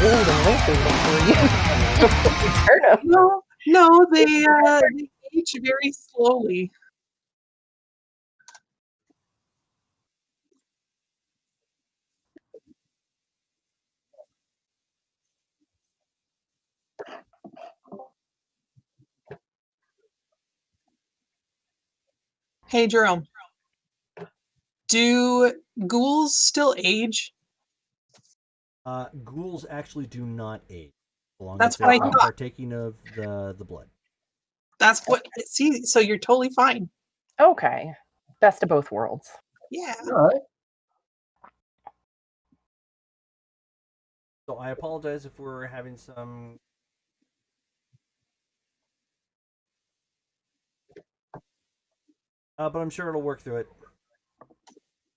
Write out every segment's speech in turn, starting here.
old and wrinkly before you turn them. No, they age very slowly. Hey, Jerome. Do ghouls still age? Ghouls actually do not age, as long That's as what I they're thought. partaking of the blood. That's what. See, so you're totally fine. Okay. Best of both worlds. Yeah. All right. So I apologize if we're having some. But I'm sure it'll work through it.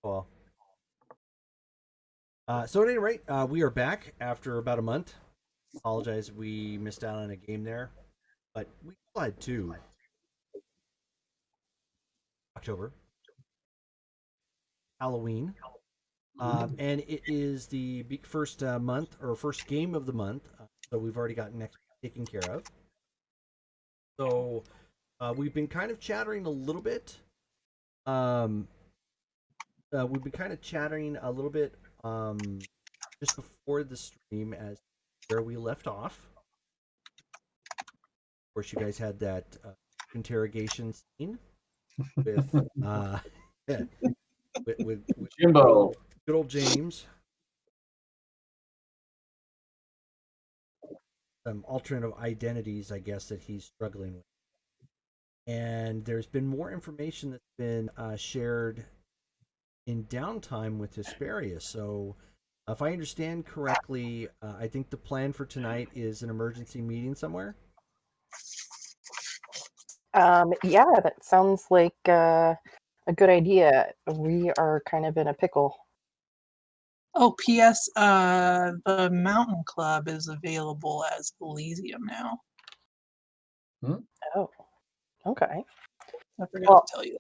Well. So at any rate, we are back after about a month. Apologize, we missed out on a game there, but we still had two. October, Halloween, and it is the first month or first game of the month. So we've already got next taken care of. So we've been kind of chattering a little bit. We've been kind of chattering a little bit just before the stream as where we left off. Of course, you guys had that interrogation scene with with Jimbo. good old James. some alternative identities, I guess, that he's struggling with. And there's been more information that's been shared in downtime with Hesperia. So, if I understand correctly, I think the plan for tonight is an emergency meeting somewhere. Yeah, that sounds like a good idea. We are kind of in a pickle. Oh, P.S. The Mountain Club is available as Elysium now. Oh, okay. I forgot Well, to tell you.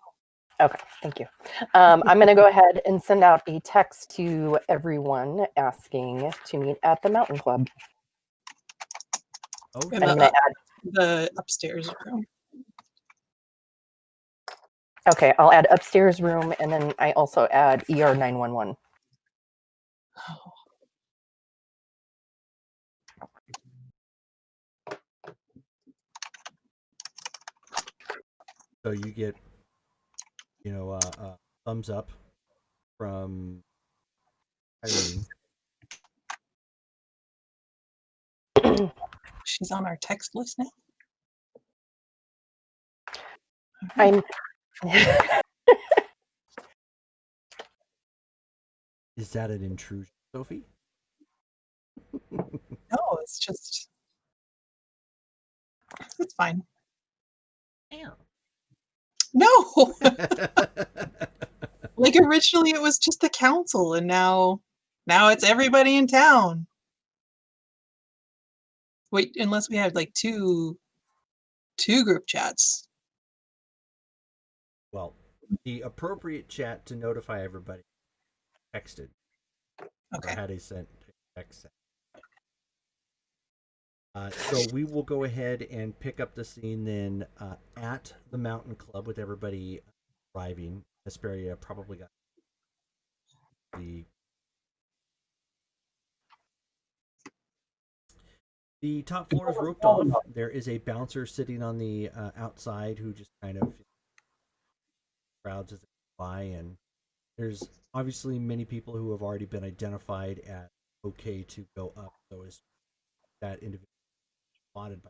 okay, thank you. I'm going to go ahead and send out a text to everyone asking to meet at the Mountain Club. Oh, In And I'm going to add. the upstairs room. Okay, I'll add upstairs room, and then I also add ER 911. Oh, so you get, thumbs up from Irene. she's on our text list now. I'm. Is that an intrusion, Sophie? No, it's just it's fine. No, like originally it was just the council, and now it's everybody in town. Wait, unless we had like two group chats. Well, the appropriate chat to notify everybody texted or Okay. had a sent text. So we will go ahead and pick up the scene then at the Mountain Club with everybody arriving. Hesperia probably got the top floor is roped off. There is a bouncer sitting on the outside who just kind of crowds as they by, and there's obviously many people who have already been identified as okay to go up. So is that individual spotted by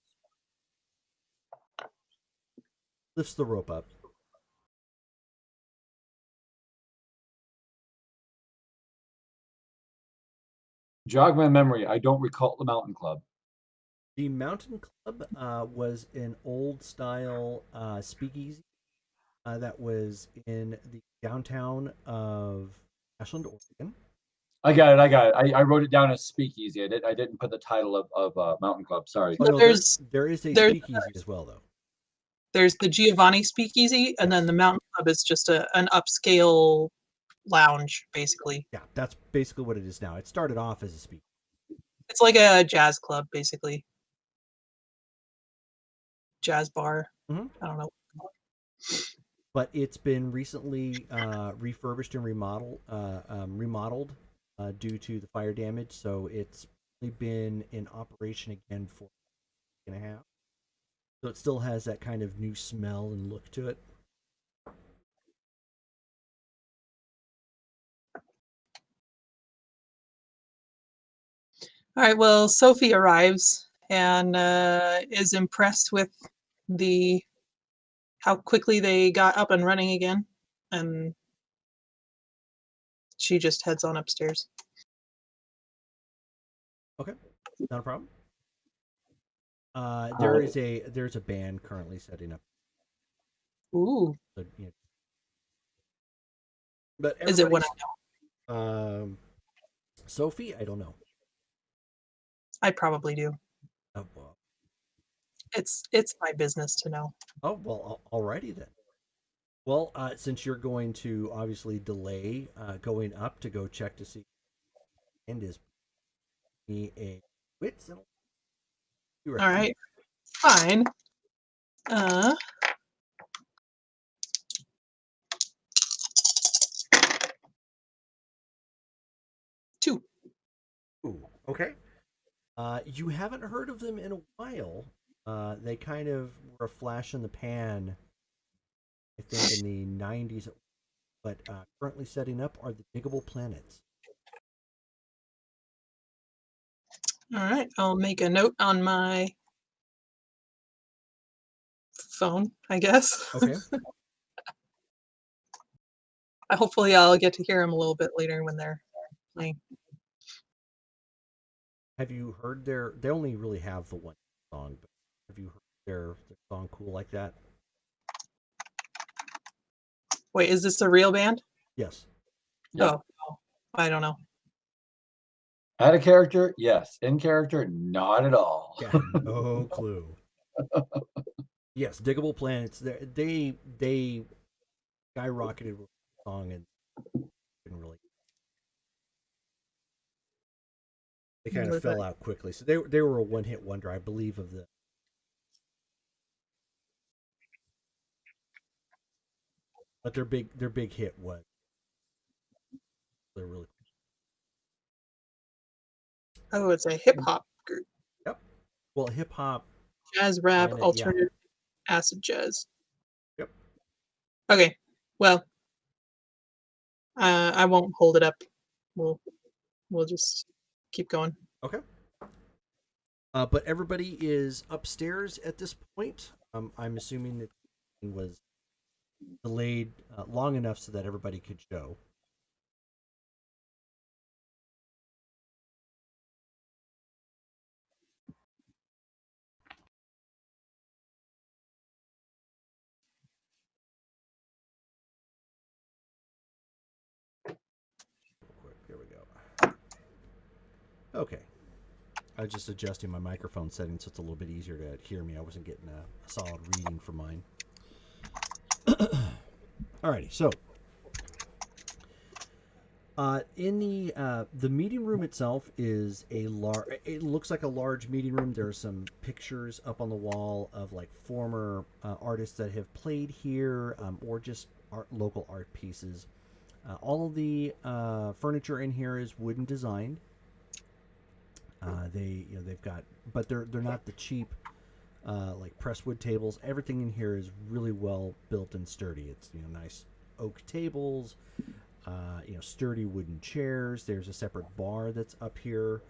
lifts the rope up. Jog my memory. I don't recall the Mountain Club. The Mountain Club was an old style speakeasy that was in the downtown of Ashland, Oregon. I got it. I wrote it down as speakeasy. I didn't put the title of Mountain Club. Sorry. Oh no, There's there is a there's speakeasy as well, though. there's the Giovanni Speakeasy, and Yes. then the Mountain Club is just an upscale lounge, basically. Yeah, that's basically what it is now. It started off as a speakeasy. It's like a jazz club, basically. Jazz bar. Mhm. I don't know. But it's been recently refurbished and remodeled due to the fire damage. So it's only been in operation again for a week and a half. So it still has that kind of new smell and look to it. All right. Well, Sophie arrives and is impressed with the how quickly they got up and running again, and she just heads on upstairs. Okay, not a problem. There's a band currently setting up. Ooh. So, but Is it what everybody's I know? Sophie, I don't know. I probably do. Oh well. It's my business to know. Oh well. Alrighty then. Well, since you're going to obviously delay going up to go check to see and is me a wits and All right. Fine. Uh 2. Ooh, okay. You haven't heard of them in a while. They kind of were a flash in the pan, I think, in the '90s. But currently setting up are the Diggable Planets. All right, I'll make a note on my phone, I guess. Okay. Hopefully I'll get to hear them a little bit later when they're playing. Have you heard their? They only really have the one song, but have you heard their song "Cool Like That"? Wait, is this a real band? Yes. Yeah. Oh, I don't know. Out of character, yes. In character, not at all. Yeah. No clue. Yes, Diggable Planets. They skyrocketed with the song and didn't really. They kind of Was fell it- out quickly. So they were a one-hit wonder, I believe, of the. But their big hit was they're really. Oh, it's a hip hop group. Yep. Well, hip hop. Jazz, rap, Planet, yeah. alternative, acid jazz. Yep. Okay, well, I won't hold it up. We'll just keep going. Okay. But everybody is upstairs at this point. I'm assuming that it was delayed long enough so that everybody could show. Quick, there we go. Okay. I was just adjusting my microphone settings so it's a little bit easier to hear me. I wasn't getting a solid reading for mine. Alrighty, so in the meeting room itself is a large. It looks like a large meeting room. There are some pictures up on the wall of like former artists that have played here, or just local art pieces. All of the furniture in here is wooden designed. They've got, but they're not the cheap like presswood tables. Everything in here is really well built and sturdy. It's nice oak tables, sturdy wooden chairs. There's a separate bar that's up here,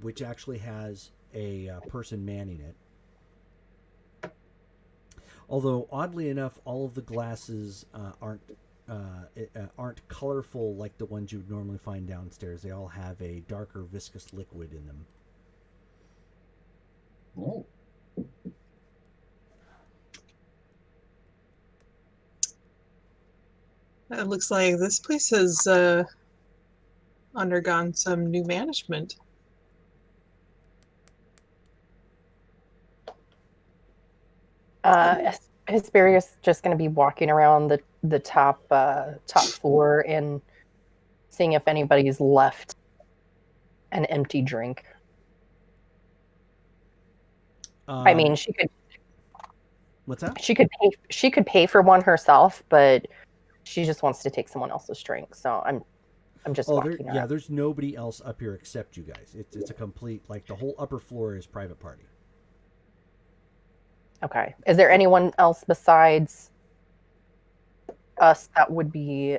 which actually has a person manning it. Although oddly enough, all of the glasses aren't colorful like the ones you would normally find downstairs. They all have a darker viscous liquid in them. Oh. It looks like this place has undergone some new management. Hesperia's just going to be walking around the top floor and seeing if anybody's left an empty drink. I mean, she could. What's that? She could pay for one herself, but she just wants to take someone else's drink. So I'm just walking around. Yeah, there's nobody else up here except you guys. It's a complete, like, the whole upper floor is private party. Okay. Is there anyone else besides us that would be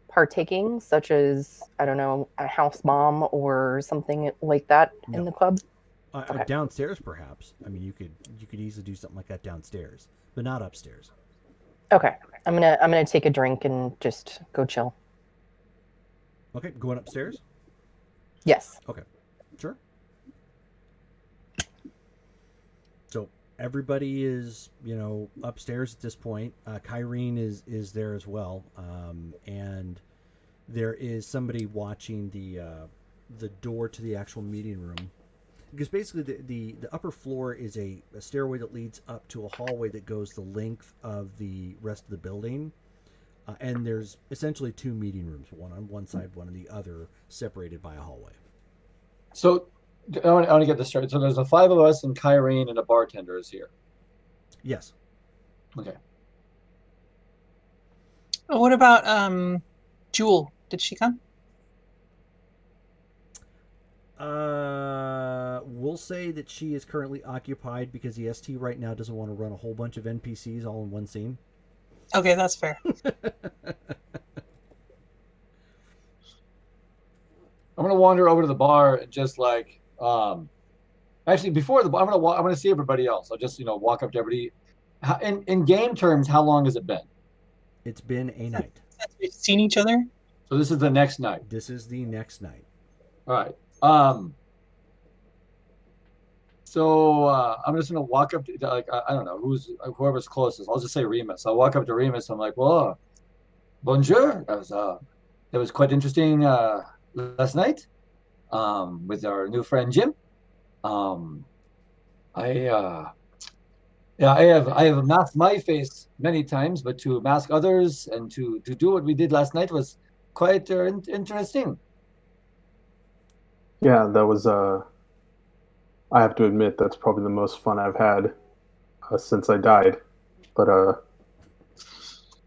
partaking, such as, I don't know, a house mom or something like that in No. the club? Okay. Downstairs, perhaps. I mean, you could easily do something like that downstairs, but not upstairs. Okay. I'm gonna take a drink and just go chill. Okay, going upstairs? Yes. Okay, sure. So everybody is, upstairs at this point. Kyrene is there as well, and there is somebody watching the door to the actual meeting room, because basically the upper floor is a stairway that leads up to a hallway that goes the length of the rest of the building. And there's essentially two meeting rooms, one on one side, one on the other, separated by a hallway. So I want to get this straight. So there's the five of us, and Kyrene and a bartender is here. Yes. Okay. Oh, what about Jewel? Did she come? We'll say that she is currently occupied because the ST right now doesn't want to run a whole bunch of NPCs all in one scene. Okay, that's fair. I'm gonna wander over to the bar and just like Actually, before I'm gonna see everybody else. I'll just walk up to everybody. In game terms, how long has it been? It's been a night. Since we've seen each other. So this is the next night. This is the next night. All right. So I'm just gonna walk up to I don't know whoever's closest. I'll just say Remus. I'll walk up to Remus. I'm like, well, bonjour. That was quite interesting last night with our new friend Jim. Um, I yeah, I have masked my face many times, but to mask others and to do what we did last night was quite interesting. Yeah, that was. I have to admit that's probably the most fun I've had since I died. But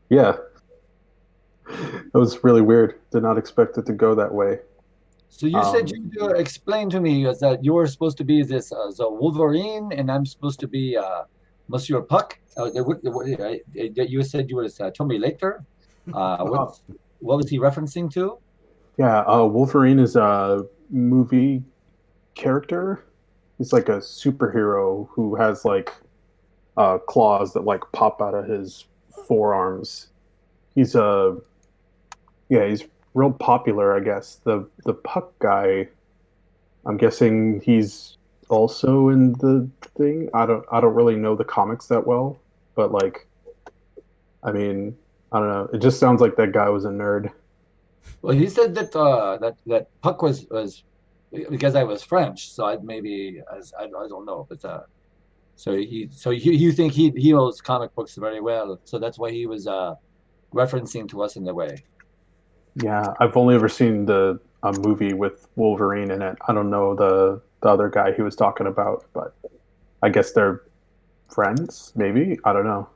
yeah, it was really weird. Did not expect it to go that way. So you said you explained to me that you were supposed to be this the Wolverine, and I'm supposed to be Monsieur Puck. You said you was told me later. What was he referencing to? Yeah, Wolverine is a movie character. He's like a superhero who has like claws that like pop out of his forearms. He's a yeah, he's real popular, I guess. The Puck guy, I'm guessing he's also in the thing. I don't really know the comics that well, but like I mean, I don't know. It just sounds like that guy was a nerd. Well, he said that that Puck was because I was French, so I don't know, but you think he knows comic books very well, so that's why he was referencing to us in the way. Yeah, I've only ever seen the a movie with Wolverine in it. I don't know the other guy he was talking about, but I guess they're friends, maybe. I don't know.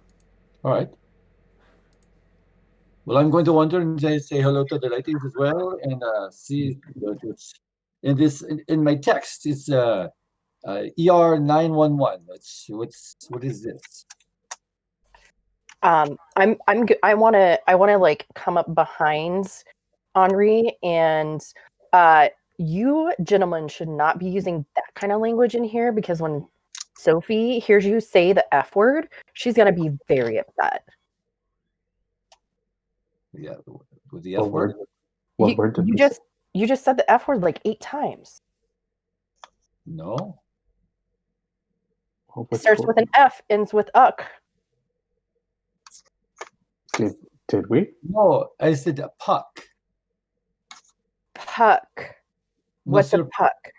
All right. Well, I'm going to wander and say hello to the ladies as well, and see what's in this in my text. It's ER 911. What is this? I want to like come up behind Henri, and you gentlemen should not be using that kind of language in here, because when Sophie hears you say the F word, she's gonna be very upset. Yeah, with the F word. What word did you just said the F word like 8 times. No. Oh, It starts with an F, ends with uck. Did we? No, I said a puck. Puck. What's a puck?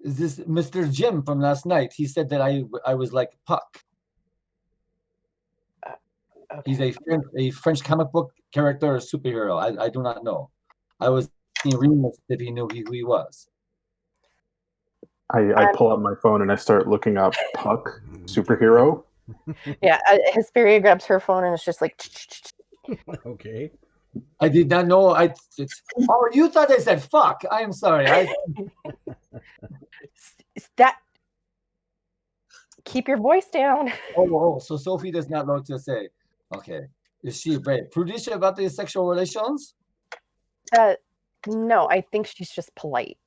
Is this Mr. Jim from last night? He said that I was like Puck. Okay. He's a French comic book character or superhero. I do not know. I was Remus if he knew who he was. I pull up my phone and I start looking up Puck superhero. Yeah, Hesperia grabs her phone and it's just like. Okay. I did not know. Oh, you thought I said fuck. I am sorry. That. Keep your voice down. Oh, so Sophie does not know what to say. Okay. Is she very prudish about these sexual relations? No, I think she's just polite.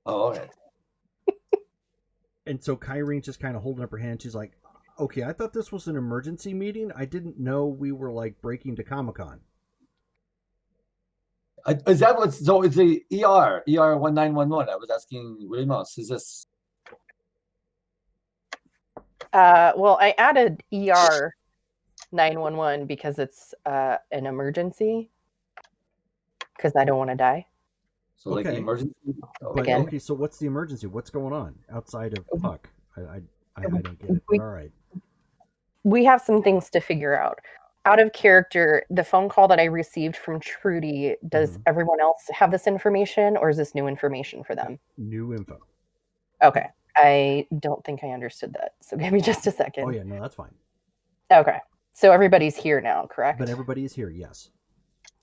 Oh, all right. And so Kyrene's just kind of holding up her hand. She's like, okay, I thought this was an emergency meeting. I didn't know we were like breaking to Comic-Con. Is that what's so? It's the ER 1911. I was asking Ramos. Is this? Well, I added ER 911 because it's an emergency. Because I don't want to die. So like the emergency. But okay, so what's the emergency? What's going on outside of Puck? I don't get it. But all right. We have some things to figure out. Out of character, the phone call that I received from Trudy, does everyone else have this information, or is this new information for them? New info. Okay. I don't think I understood that. So give me just a second. Oh, yeah. No, that's fine. Okay. So everybody's here now, correct? But everybody is here, yes.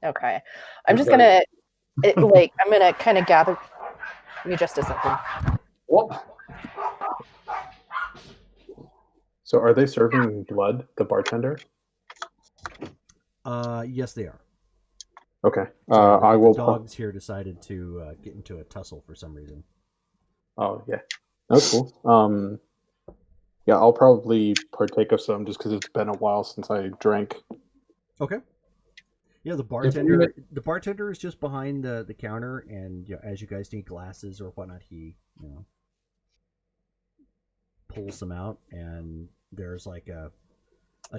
Okay. I'm just going to, I'm going to kind of gather. Give me just a second. Whoop. So are they serving blood, the bartender? Yes, they are. Okay. Sorry, I will. The dogs here decided to get into a tussle for some reason. Oh yeah, that's cool. Yeah, I'll probably partake of some just because it's been a while since I drank. Okay. Yeah, the If you bartender is just behind the counter, and as you guys need glasses or whatnot, he pulls them out, and there's like a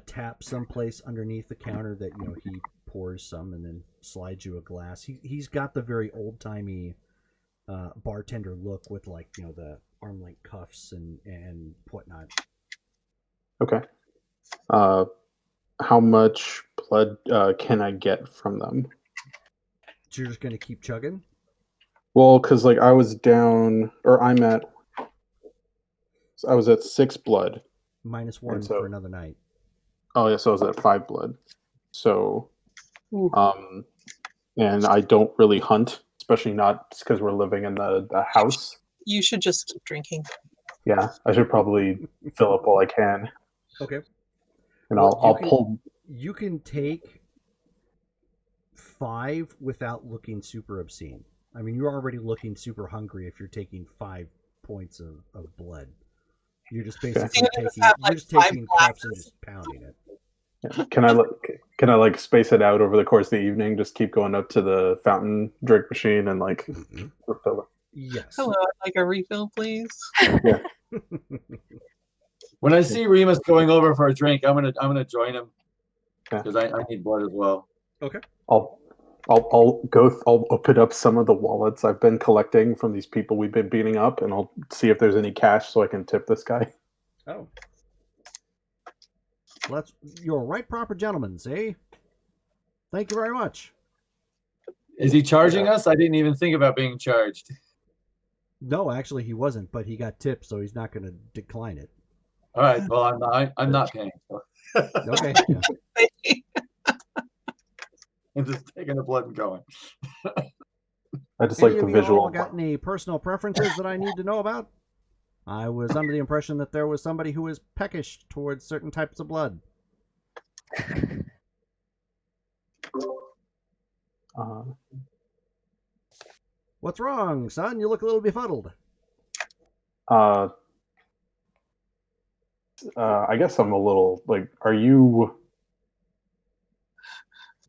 tap someplace underneath the counter that he pours some and then slides you a glass. He's got the very old timey bartender look with like the arm length cuffs and whatnot. Okay. How much blood can I get from them? So you're just gonna keep chugging? Well, because like I was down, or I was at 6 blood. -1 so, for another night. Oh yeah, so I was at 5 blood. So, Ooh. and I don't really hunt, especially not because we're living in the house. You should just keep drinking. Yeah, I should probably fill up all I can, Okay. and Well, I'll pull. You can take 5 without looking super obscene. I mean, you're already looking super hungry if you're taking 5 points of blood. You're just basically You just have, like, 5 taking glasses. cups and just pounding it. Yeah. Can I like space it out over the course of the evening? Just keep going up to the fountain drink machine and like refill it. Yes. Hello, I'd like a refill, please. Yeah. When I see Remus going over for a drink, I'm gonna join him Yeah. because I need blood as well. Okay. I'll open up some of the wallets I've been collecting from these people we've been beating up, and I'll see if there's any cash so I can tip this guy. Oh. Well, you're a right proper gentleman, eh? Thank you very much. Is he charging us? I didn't even think about being charged. No, actually, he wasn't, but he got tipped, so he's not going to decline it. All right. Well, I'm not paying. So. Okay. Yeah. I'm just taking the blood and going. I just Any like the of you all visual. got any personal preferences that I need to know about? I was under the impression that there was somebody who was peckish towards certain types of blood. What's wrong, son? You look a little befuddled. I guess I'm a little like, are you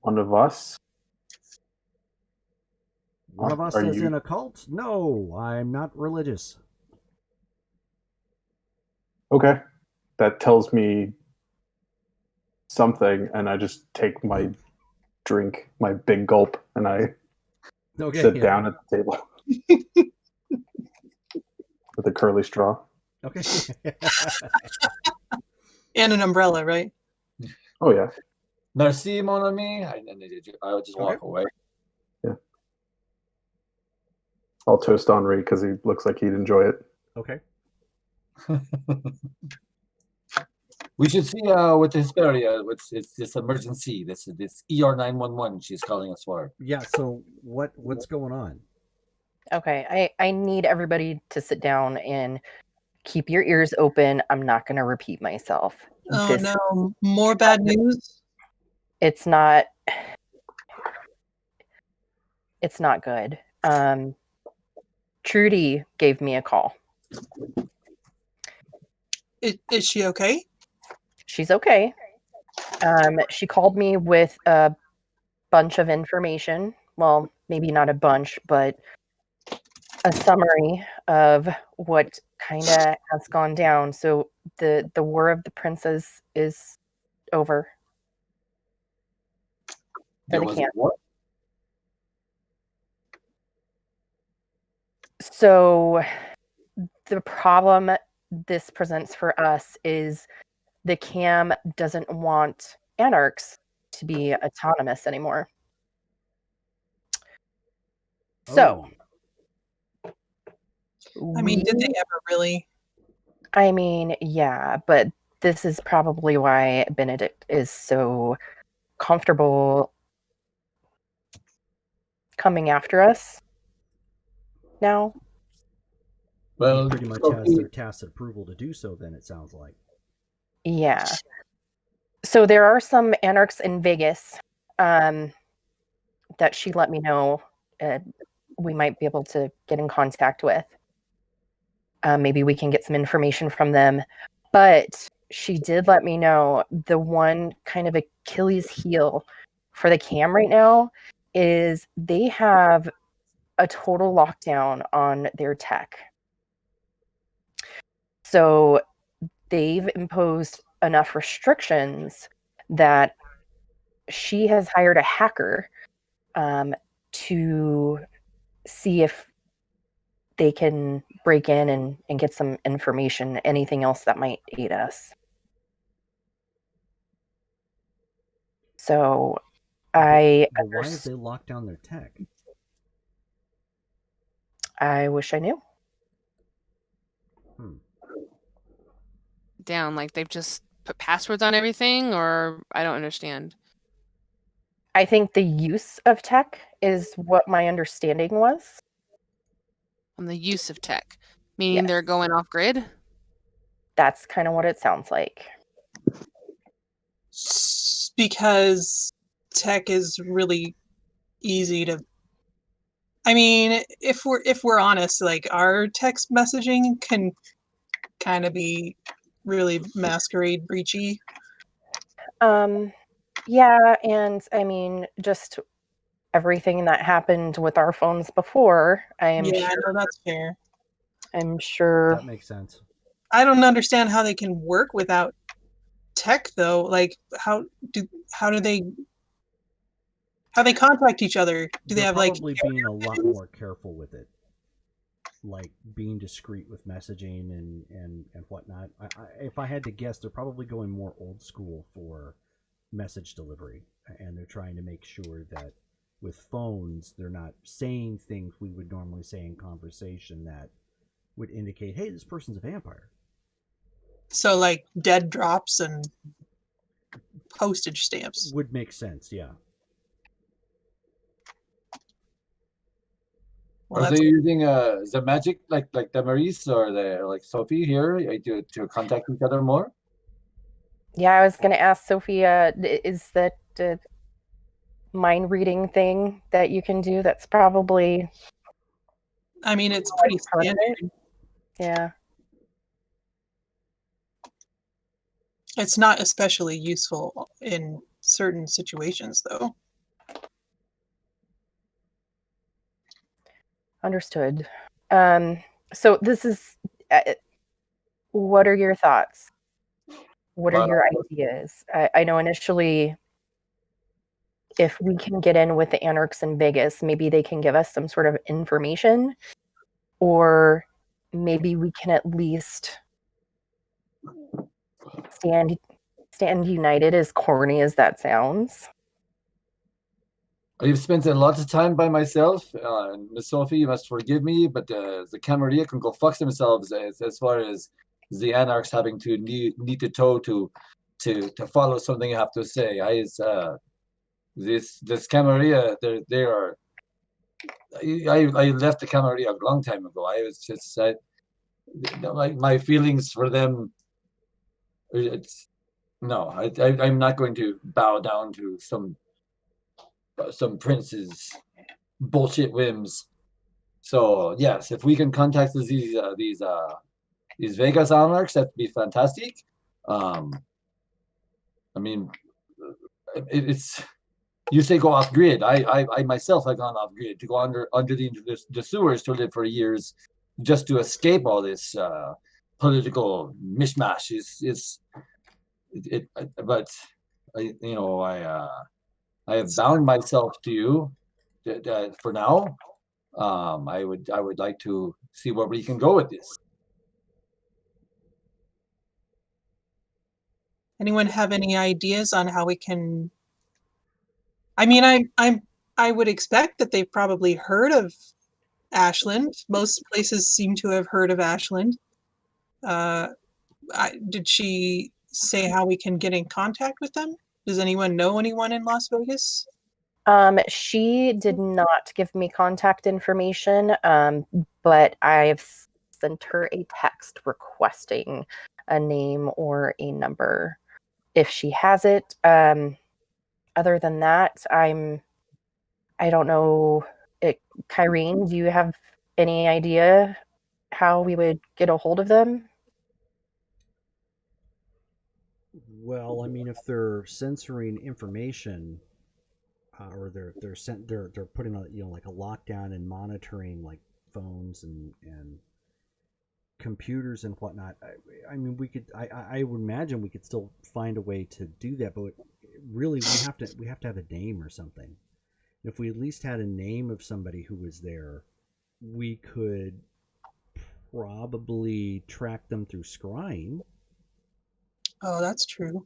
one of us? One of us Are is you- in a cult? No, I'm not religious. Okay, that tells me something, and I just take my drink, my big gulp, and I sit down at the table with a curly straw. Okay. And an umbrella, right? Oh yeah. Merci, mon ami. I would just walk away. Yeah. I'll toast Henri because he looks like he'd enjoy it. Okay. We should see with the Hesperia. It's this emergency. This ER 911. She's calling us for. Yeah. So what's going on? Okay, I need everybody to sit down and keep your ears open. I'm not going to repeat myself. Oh no, more bad news? It's not good. Trudy gave me a call. Is she okay? She's okay. She called me with a bunch of information. Well, maybe not a bunch, but a summary of what kind of has gone down. So the War of the Princes is over. There was camp. what? So the problem this presents for us is the CAM doesn't want anarchs to be autonomous anymore. So, I mean, did they ever really? I mean, yeah, but this is probably why Benedict is so comfortable coming after us now. Well, he pretty much has their tacit approval to do so, then it sounds like. Yeah. So there are some anarchs in Vegas that she let me know we might be able to get in contact with. Maybe we can get some information from them. But she did let me know the one kind of Achilles heel for the cam right now is they have a total lockdown on their tech. So they've imposed enough restrictions that she has hired a hacker to see if they can break in and get some information, anything else that might aid us. So I Why have they locked down their tech? I wish I knew. Down, like they've just put passwords on everything, or I don't understand. I think the use of tech is what my understanding was. On the use of tech, meaning Yes. they're going off grid. That's kind of what it sounds like. Because tech is really easy to. I mean, if we're honest, like our text messaging can kind of be really masquerade breachy. Yeah, and I mean, just everything that happened with our phones before, Yeah, no, that's fair. I'm sure. That makes sense. I don't understand how they can work without tech though. Like how do they contact each other? Do they They're have like probably being a lot more careful with it, like being discreet with messaging and whatnot. If I had to guess, they're probably going more old school for message delivery, and they're trying to make sure that with phones they're not saying things we would normally say in conversation that would indicate, hey, this person's a vampire. so like dead drops and postage stamps? Would make sense, yeah. Well, Are they using the magic like the Maurice or the like Sophie here to contact each other more? Yeah, I was going to ask Sophia, is that mind reading thing that you can do? That's probably. I mean, it's pretty part of standard. it. Yeah. It's not especially useful in certain situations, though. Understood. So this is. What are your thoughts? What are your ideas? I know initially, if we can get in with the Anarchs in Vegas, maybe they can give us some sort of information, or maybe we can at least stand united, as corny as that sounds. I've spent a lot of time by myself. Miss Sophie, you must forgive me, but the Camarilla can go fuck themselves as far as the Anarchs having to need to toe to follow something I have to say. This Camarilla, they are. I left the Camarilla a long time ago. I was just my feelings for them. It's no, I'm not going to bow down to some prince's bullshit whims. So yes, if we can contact these Vegas Anarchs, that'd be fantastic. I mean, it's you say go off grid. I myself have gone off grid to go under the sewers to live for years, just to escape all this political mishmash. But I have bound myself to you for now. I would like to see where we can go with this. Anyone have any ideas on how we can? I mean, I would expect that they've probably heard of Ashland. Most places seem to have heard of Ashland. Did she say how we can get in contact with them? Does anyone know anyone in Las Vegas? She did not give me contact information, but I've sent her a text requesting a name or a number if she has it. Other than that, I don't know. Kyrene, do you have any idea? how we would get a hold of them? Well, I mean, if they're censoring information, or they're putting a, like a lockdown and monitoring like phones and computers and whatnot. I mean, we could. I would imagine we could still find a way to do that, but really we have to have a name or something. If we at least had a name of somebody who was there, we could probably track them through scrying Oh, that's true.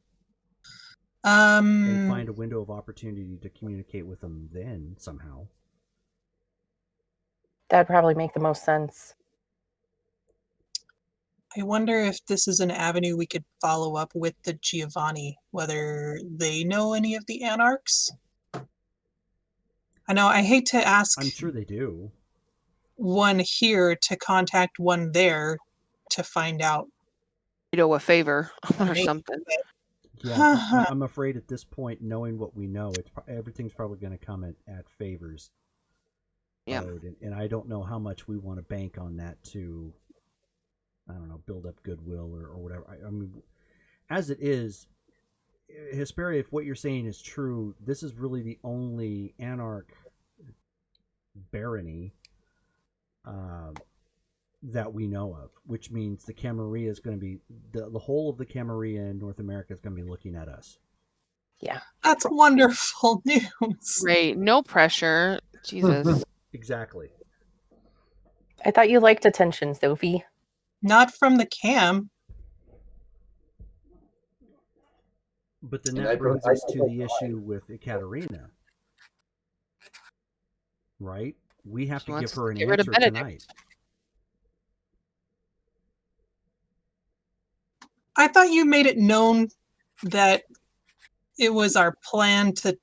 and find a window of opportunity to communicate with them then somehow. That'd probably make the most sense. I wonder if this is an avenue we could follow up with the Giovanni, whether they know any of the Anarchs. I know I hate to ask I'm sure they do. one here to contact one there to find out. A favor or Maybe. something. Yeah, I'm afraid at this point, knowing what we know, everything's probably going to come at favors Yeah. mode, and I don't know how much we want to bank on that to, I don't know, build up goodwill or whatever. I mean, as it is, Hesperia, if what you're saying is true, this is really the only Anarch barony that we know of, which means the Camarilla is going to be the whole of the Camarilla in North America is going to be looking at us. Yeah. That's wonderful news. Great. No pressure. Jesus. Exactly. I thought you liked attention, Sophie. Not from the cam. But then And that I brings pro- I us to the issue with Ekaterina, right? We have She to wants give her to an get rid of answer Benedict. tonight. I thought you made it known that it was our plan to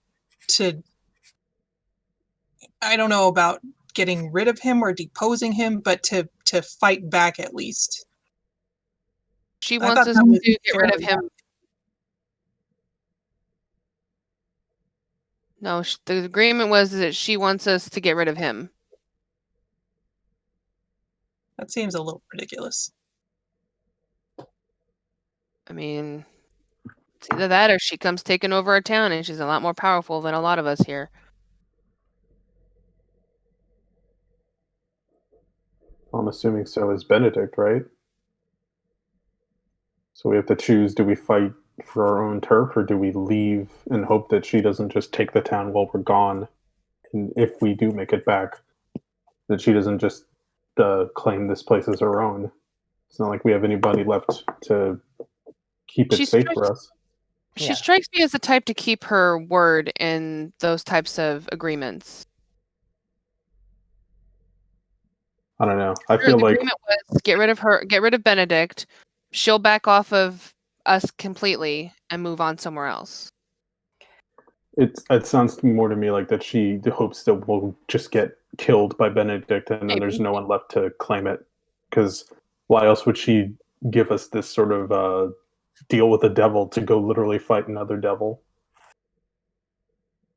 I don't know about getting rid of him or deposing him, but to fight back at least. She I wants thought us that was to get rid of fairly- him. No, the agreement was that she wants us to get rid of him. That seems a little ridiculous. I mean, it's either that or she comes taking over our town and she's a lot more powerful than a lot of us here. I'm assuming so is Benedict, right? So we have to choose: do we fight for our own turf, or do we leave and hope that she doesn't just take the town while we're gone? And if we do make it back, that she doesn't just claim this place as her own. It's not like we have anybody left to keep it safe for us. She Yeah. strikes me as the type to keep her word in those types of agreements. I don't know. I The feel like agreement was get rid of her, get rid of Benedict. She'll back off of us completely and move on somewhere else. it sounds more to me like that she hopes that we'll just get killed by Benedict, and then there's Maybe. no one left to claim it. Because why else would she give us this sort of deal with the devil to go literally fight another devil?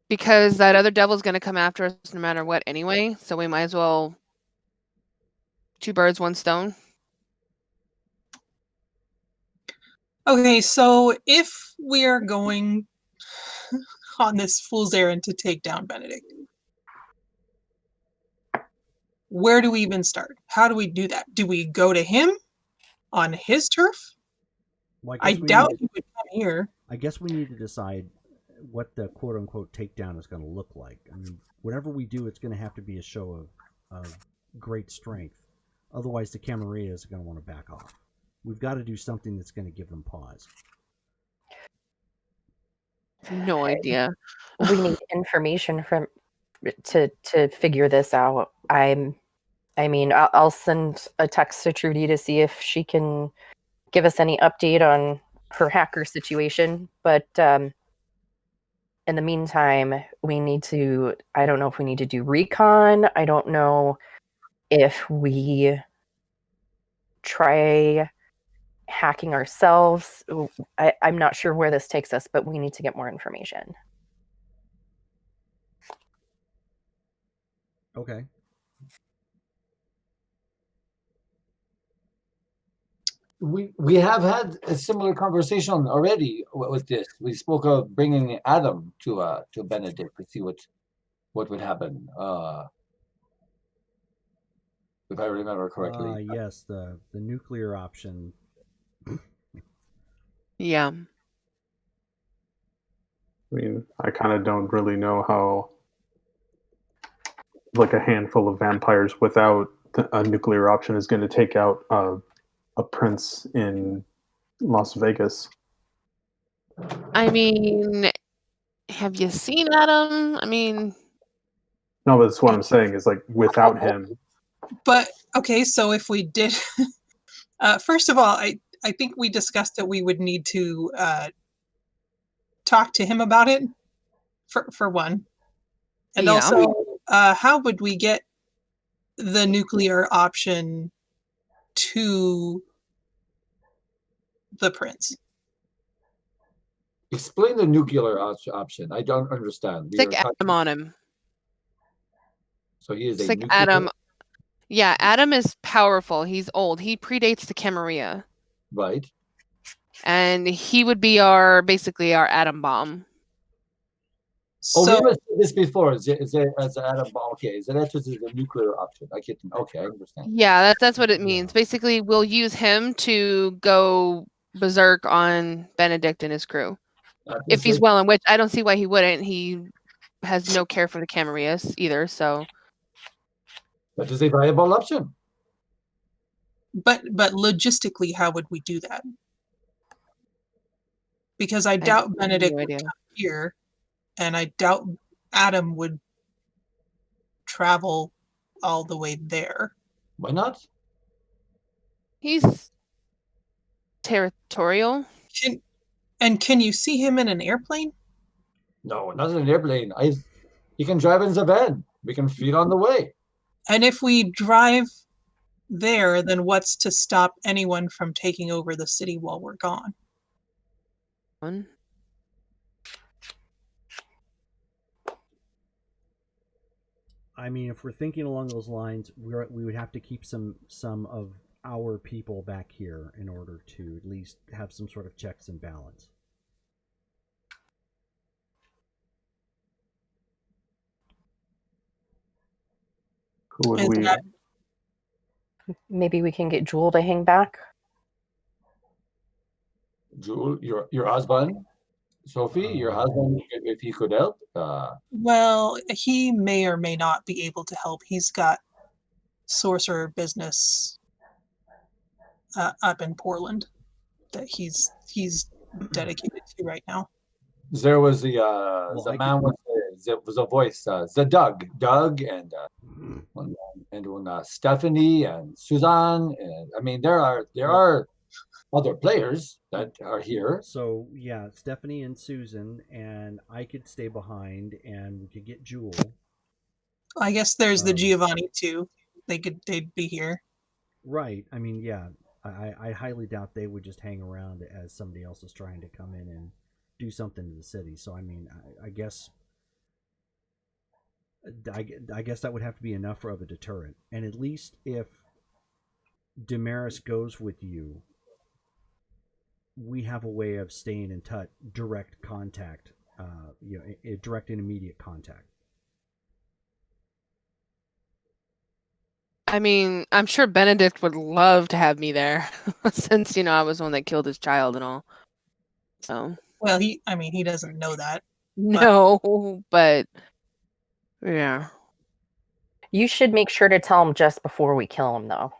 Because that other devil's going to come after us no matter what anyway, so we might as well two birds, one stone. Okay, so if we are going on this fool's errand to take down Benedict, where do we even start? How do we do that? Do we go to him on his turf? Well, I doubt he would come here. I guess we need to decide what the quote unquote takedown is going to look like. I mean, whatever we do, it's going to have to be a show of great strength. Otherwise, the Camarilla is going to want to back off. We've got to do something that's going to give them pause. No idea. We need information from to figure this out. I mean, I'll send a text to Trudy to see if she can give us any update on her hacker situation. But in the meantime, we need to. I don't know if we need to do recon. I don't know if we try hacking ourselves. I'm not sure where this takes us, but we need to get more information. Okay. we have had a similar conversation already with this. We spoke of bringing Adam to Benedict to see what would happen. If I remember correctly. Yes, the nuclear option. Yeah. I mean, I kind of don't really know how, like, a handful of vampires without a nuclear option is going to take out a prince in Las Vegas. I mean, have you seen Adam? I mean, No, but that's what I'm saying is, like, without him. But okay, so if we did, first of all, I think we discussed that we would need to talk to him about it for one, and yeah. also, how would we get the nuclear option to the prince? Explain the nuclear option. I don't understand. We Stick are talking, Adam on him. so he is a Stick nuclear. Adam. Yeah, Adam is powerful. He's old. He predates the Camarilla. Right. And he would be basically our atom bomb. Oh, So we must do this before. Is it as Adam? Okay, is that just the nuclear option? I get. Okay, I understand. Yeah, that's what it means. Yeah. Basically, we'll use him to go berserk on Benedict and his crew. If he's well, in which I don't see why he wouldn't. He has no care for the Camarillas either, so. That is a viable option. but logistically, how would we do that? Because I doubt Benedict would come here, and I doubt Adam would travel all the way there. Why not? He's territorial. Can you see him in an airplane? No, not in an airplane. He can drive in the van. We can feed on the way. And if we drive there, then what's to stop anyone from taking over the city while we're gone? I mean, if we're thinking along those lines, we would have to keep some of our people back here in order to at least have some sort of checks and balance. Who would we? Maybe we can get Jewel to hang back. Jewel, your husband, Sophie, your husband, if he could help. Well, he may or may not be able to help. He's got sorcerer business up in Portland that he's dedicated to right now. There was the man with the voice, the Doug, and Stephanie and Suzanne, and I mean there are other players that are here. So yeah, Stephanie and Susan, and I could stay behind, and we could get Jewel. I guess there's the Giovanni too. They'd be here. Right. I mean, yeah. I highly doubt they would just hang around as somebody else is trying to come in and do something to the city. So I mean, I guess that would have to be enough of a deterrent. And at least if Damaris goes with you, we have a way of staying in touch, direct contact, direct and immediate contact. I mean, I'm sure Benedict would love to have me there, since I was the one that killed his child and all. So. Well, he doesn't know that. No, but yeah. You should make sure to tell him just before we kill him, though.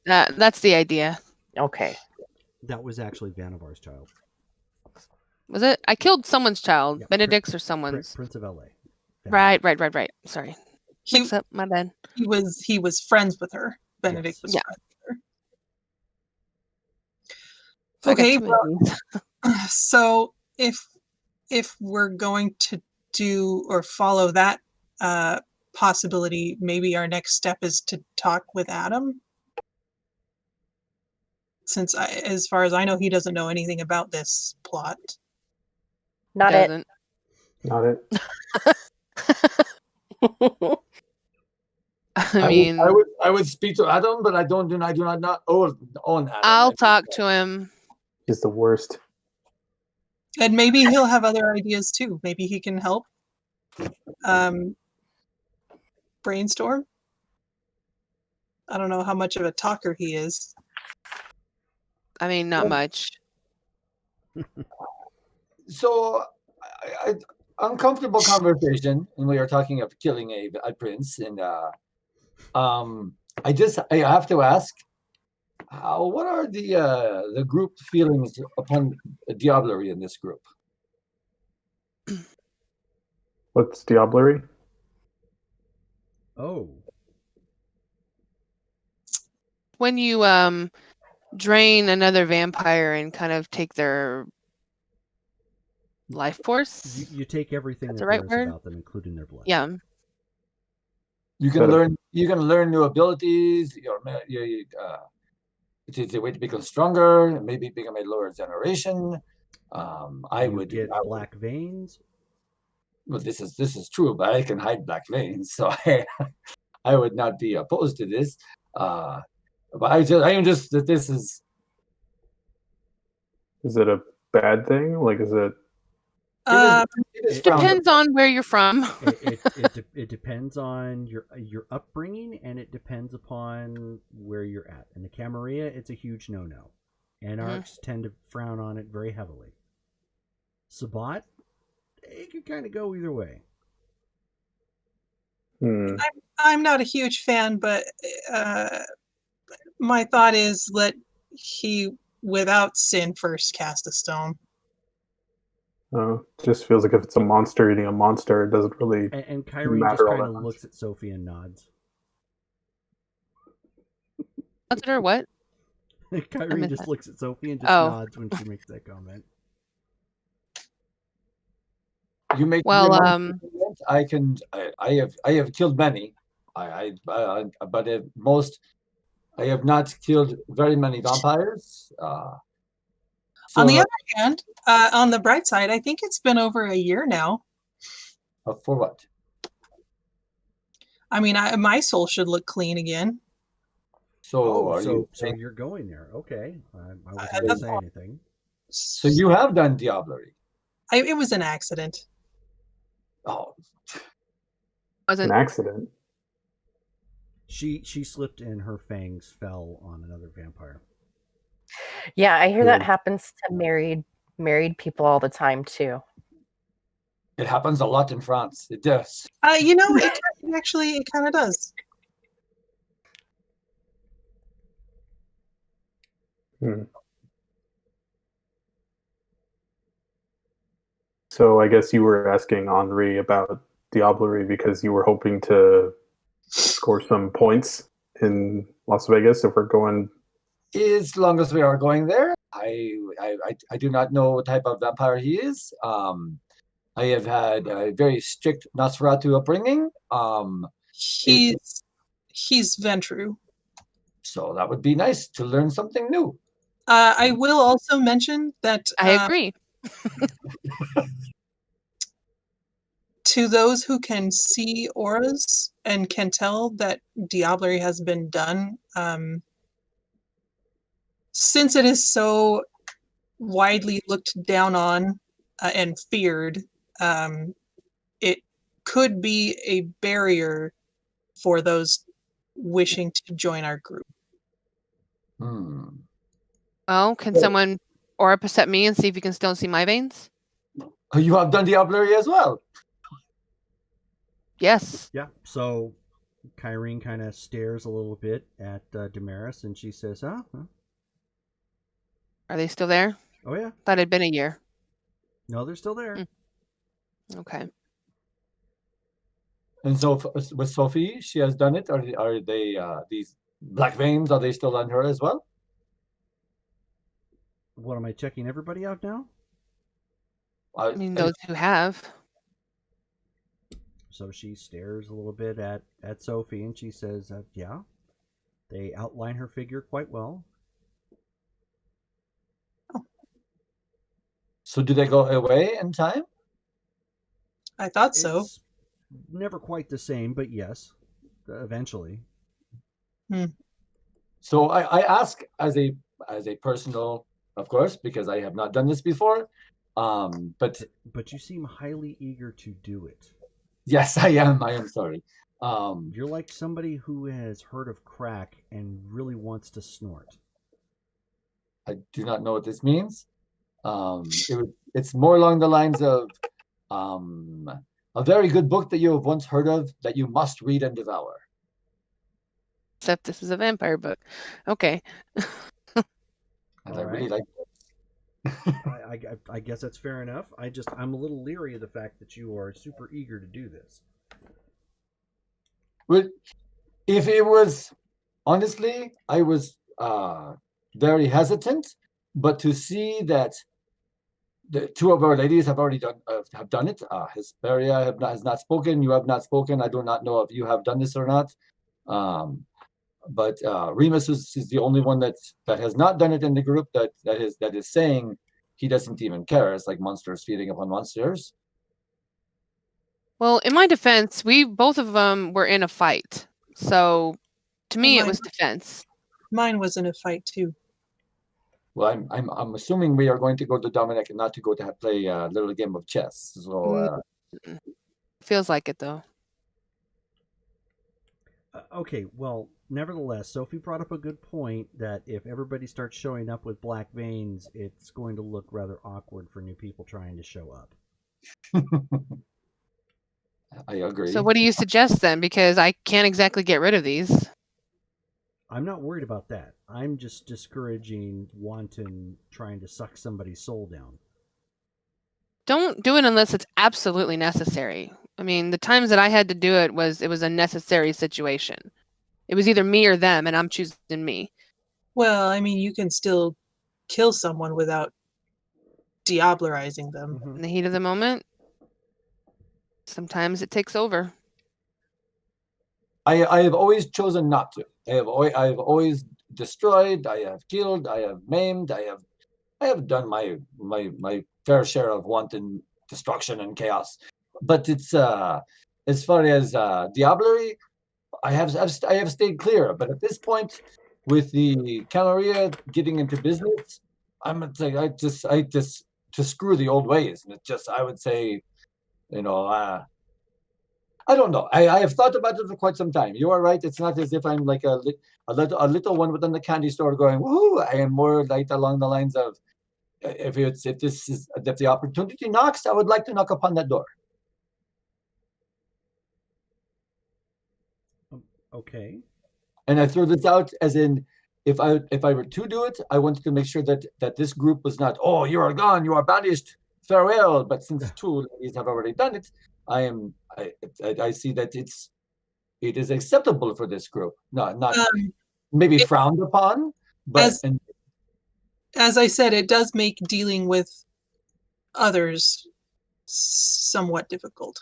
That's the idea. Okay. That was actually Vanovar's child. Was it? I killed someone's child. Yeah, Benedict's or someone's. Prince of LA. Right. Sorry. Mix up, my bad. He was friends with her. Benedict was friends with her. Okay, well, so if we're going to do or follow that possibility, maybe our next step is to talk with Adam. Since as far as I know, he doesn't know anything about this plot. Not it. I mean, I would speak to Adam, but I do not own Adam. I'll talk to him. He's the worst. And maybe he'll have other ideas too. Maybe he can help brainstorm. I don't know how much of a talker he is. I mean, not much. So, uncomfortable conversation, and we are talking of killing a prince, and I have to ask, what are the group feelings upon diablerie in this group? What's diablerie? Oh, When you drain another vampire and kind of take their life force. you take everything That's that the right there is word? about them, including their blood. Yeah. You can learn new abilities. It's a way to become stronger, maybe become a lower generation. You get black veins. Well, this is true, but I can hide black veins, so I would not be opposed to this. But I am just that this is. Is it a bad thing? Like, is it? It depends on where you're from. It depends on your upbringing, and it depends upon where you're at. In the Camarilla, it's a huge no-no. Anarchs tend to frown on it very heavily. Sabbat, it can kind of go either way. I'm not a huge fan, but my thought is let he without sin first cast a stone. Just feels like if it's a monster eating a monster, it doesn't really and Kyrene just kind of looks at Sophie and nods. Nods at her what? Kyrene just looks at Sophie and just nods when she makes that comment. You make I have killed many. But I have not killed very many vampires. On the other hand, on the bright side, I think it's been over a year now. For what? I mean, my soul should look clean again. So you're going there. Okay. I wasn't going to say anything. So you have done diablerie. It was an accident. Oh. An accident? She slipped and her fangs fell on another vampire. Yeah, I hear that happens to married people all the time too. It happens a lot in France. It does. It kind of does. So I guess you were asking Henri about diablerie because you were hoping to score some points in Las Vegas if we're going. As long as we are going there, I do not know what type of vampire he is. I have had a very strict Nosferatu upbringing. He's Ventru. So that would be nice to learn something new. I will also mention that I agree. To those who can see auras and can tell that diablerie has been done, since it is so widely looked down on and feared, it could be a barrier for those wishing to join our group. Well, can someone aura percept me and see if you can still see my veins? Oh, you have done diablerie as well? Yes. Yeah. So Kyrene kind of stares a little bit at Damaris, and she says, "Huh? Are they still there? Oh yeah. That had been a year. No, they're still there. Okay. And so with Sophie, she has done it. Are they these black veins? Are they still on her as well? What, am I checking everybody out now? I mean, those who have. So she stares a little bit at Sophie, and she says, "Yeah, they outline her figure quite well." So do they go away in time? I thought so. It's never quite the same, but yes. eventually. So I ask as a personal, of course, because I have not done this before. But you seem highly eager to do it. yes, I am. I am sorry. You're like somebody who has heard of crack and really wants to snort. I do not know what this means. It's more along the lines of a very good book that you have once heard of that you must read and devour. Except this is a vampire book. Okay. And I really like I guess that's fair enough. I'm a little leery of the fact that you are super eager to do this. Well, if it was honestly, I was very hesitant, but to see that the two of our ladies have already done it. Hesperia has not spoken. You have not spoken. I do not know if you have done this or not. But Remus is the only one that has not done it in the group that is saying he doesn't even care. It's like monsters feeding upon monsters. Well, in my defense, we both of them were in a fight. So to me, it was defense. Mine was in a fight too. Well, I'm assuming we are going to go to Dominic and not to go to play a little game of chess. So feels like it though. Okay, well, nevertheless, Sophie brought up a good point that if everybody starts showing up with black veins, it's going to look rather awkward for new people trying to show up. I agree. So what do you suggest then? Because I can't exactly get rid of these. I'm not worried about that. I'm just discouraging wanton trying to suck somebody's soul down. Don't do it unless it's absolutely necessary. I mean, the times that I had to do it was a necessary situation. It was either me or them, and I'm choosing me. Well, I mean, you can still kill someone without diablerizing them. In the heat of the moment, sometimes it takes over. I have always chosen not to. I have always destroyed. I have killed. I have maimed. I have done my fair share of wanton destruction and chaos. But it's as far as diablerie, I have stayed clear. But at this point, with the Camarilla getting into business, I just to screw the old ways, and it just I would say, you know. I don't know. I have thought about it for quite some time. You are right. It's not as if I'm like a little one within the candy store going, woohoo. I am more like along the lines of if the opportunity knocks, I would like to knock upon that door. Okay. And I throw this out as in if I were to do it, I wanted to make sure that this group was not, oh, you are gone, you are banished, farewell. But since two ladies have already done it, I see that it is acceptable for this group. Not maybe frowned upon, but as I said, it does make dealing with others somewhat difficult.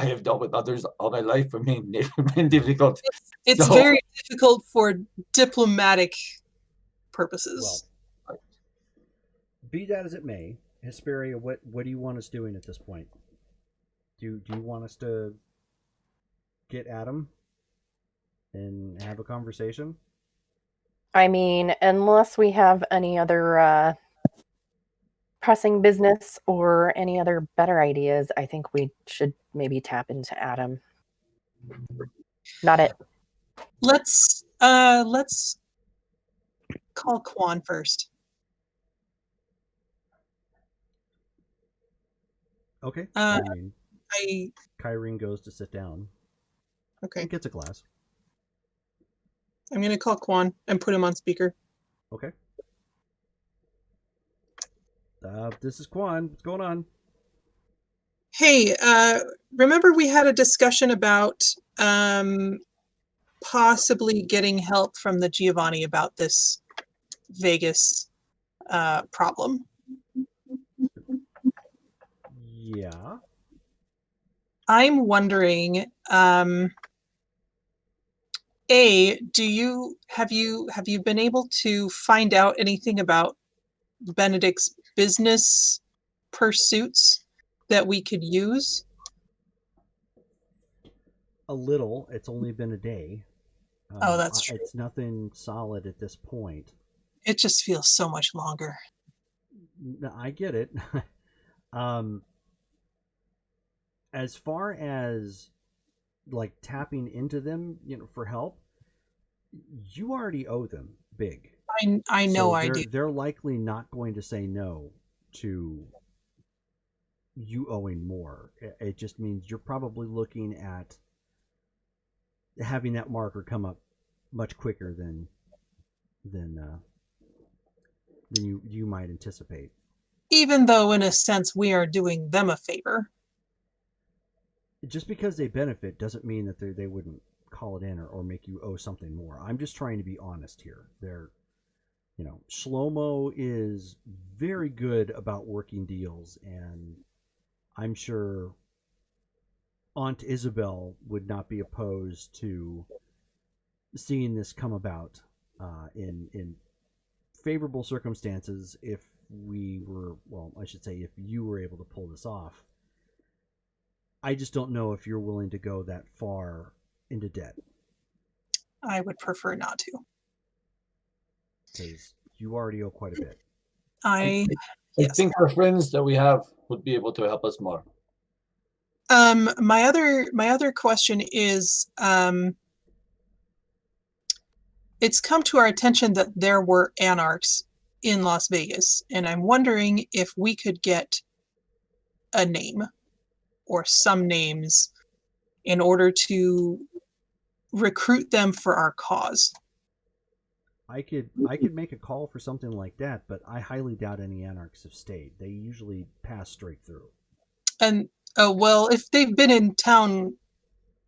I have dealt with others all my life. I mean, it's been difficult. It's very difficult for diplomatic purposes. Well, be that as it may, Hesperia, what do you want us doing at this point? Do you want us to get Adam and have a conversation? I mean, unless we have any other pressing business or any other better ideas, I think we should maybe tap into Adam. Not it. Let's call Quan first. Okay. Kyrene goes to sit down. Okay. And gets a glass. I'm gonna call Quan and put him on speaker. Okay. This is Quan. What's going on? Hey, remember we had a discussion about possibly getting help from the Giovanni about this Vegas problem? Yeah. I'm wondering, have you been able to find out anything about Benedict's business pursuits that we could use? A little. It's only been a day. Oh, that's true. It's nothing solid at this point. It just feels so much longer. I get it. um, as far as like tapping into them, for help, you already owe them big. I know So I do. they're likely not going to say no to you owing more. It just means you're probably looking at having that marker come up much quicker than you might anticipate. Even though, in a sense, we are doing them a favor. Just because they benefit doesn't mean that they wouldn't call it in or make you owe something more. I'm just trying to be honest here. Shlomo is very good about working deals, and I'm sure Aunt Isabel would not be opposed to seeing this come about in favorable circumstances if I should say if you were able to pull this off. I just don't know if you're willing to go that far into debt. I would prefer not to. Because you already owe quite a bit. I Yes. think our friends that we have would be able to help us more. My other question is, it's come to our attention that there were anarchs in Las Vegas, and I'm wondering if we could get a name or some names in order to recruit them for our cause. I could make a call for something like that, but I highly doubt any anarchs have stayed. They usually pass straight through. And well, if they've been in town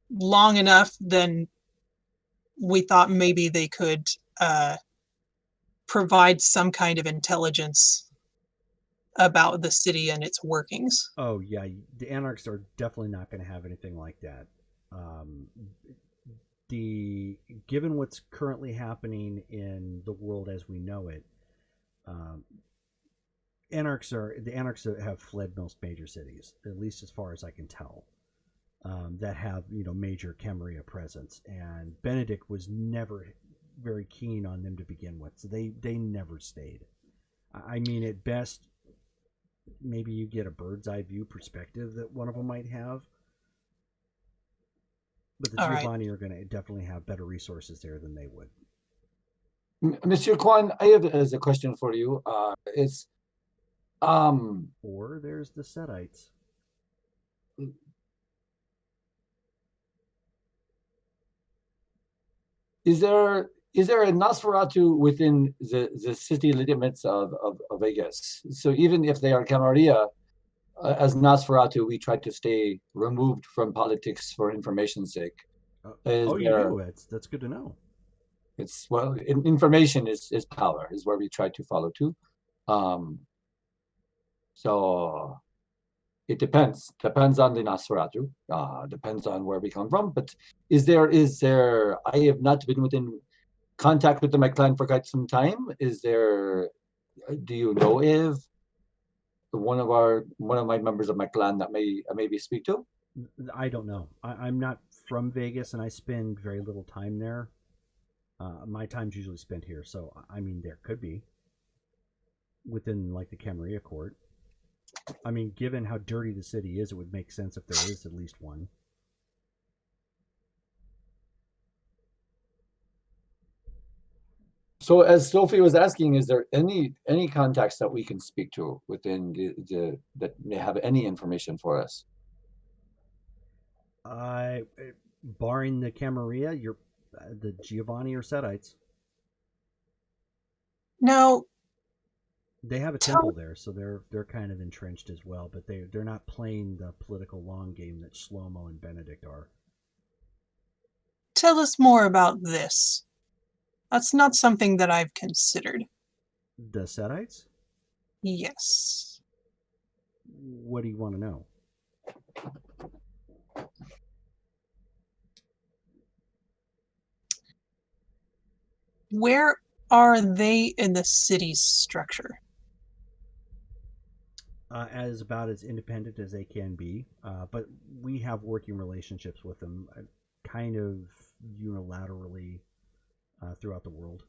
long enough, then we thought maybe they could provide some kind of intelligence about the city and its workings. Oh yeah, the anarchs are definitely not going to have anything like that. Given what's currently happening in the world as we know it, um, anarchs have fled most major cities, at least as far as I can tell. That have major Camarilla presence, and Benedict was never very keen on them to begin with, so they never stayed. I mean, at best, maybe you get a bird's eye view perspective that one of them might have, but the Giovanni are going to definitely have better resources there than they would. Monsieur Kwan, I have a question for you. Or there's the Setites. Is there a Nosferatu within the city limits of Vegas? So even if they are Camarilla, as Nosferatu, we try to stay removed from politics for information's sake. You do? That's good to know. It's information is power, is where we try to follow to. So it depends on the Nosferatu, depends on where we come from. But is there I have not been within contact with the McClan for quite some time. Do you know if one of my members of McClan that I maybe speak to? I don't know. I'm not from Vegas, and I spend very little time there. My time's usually spent here, so I mean, there could be within like the Camarilla court. I mean, given how dirty the city is, it would make sense if there is at least one. So, as Sophie was asking, is there any contacts that we can speak to within that may have any information for us? Barring the Camarilla, you're the Giovanni or Setites. Now, they have a temple there, so they're kind of entrenched as well, but they're not playing the political long game that Shlomo and Benedict are. Tell us more about this. That's not something that I've considered. The Setites? Yes. What do you want to know? Where are they in the city's structure? As about as independent as they can be, but we have working relationships with them. kind of unilaterally throughout the world,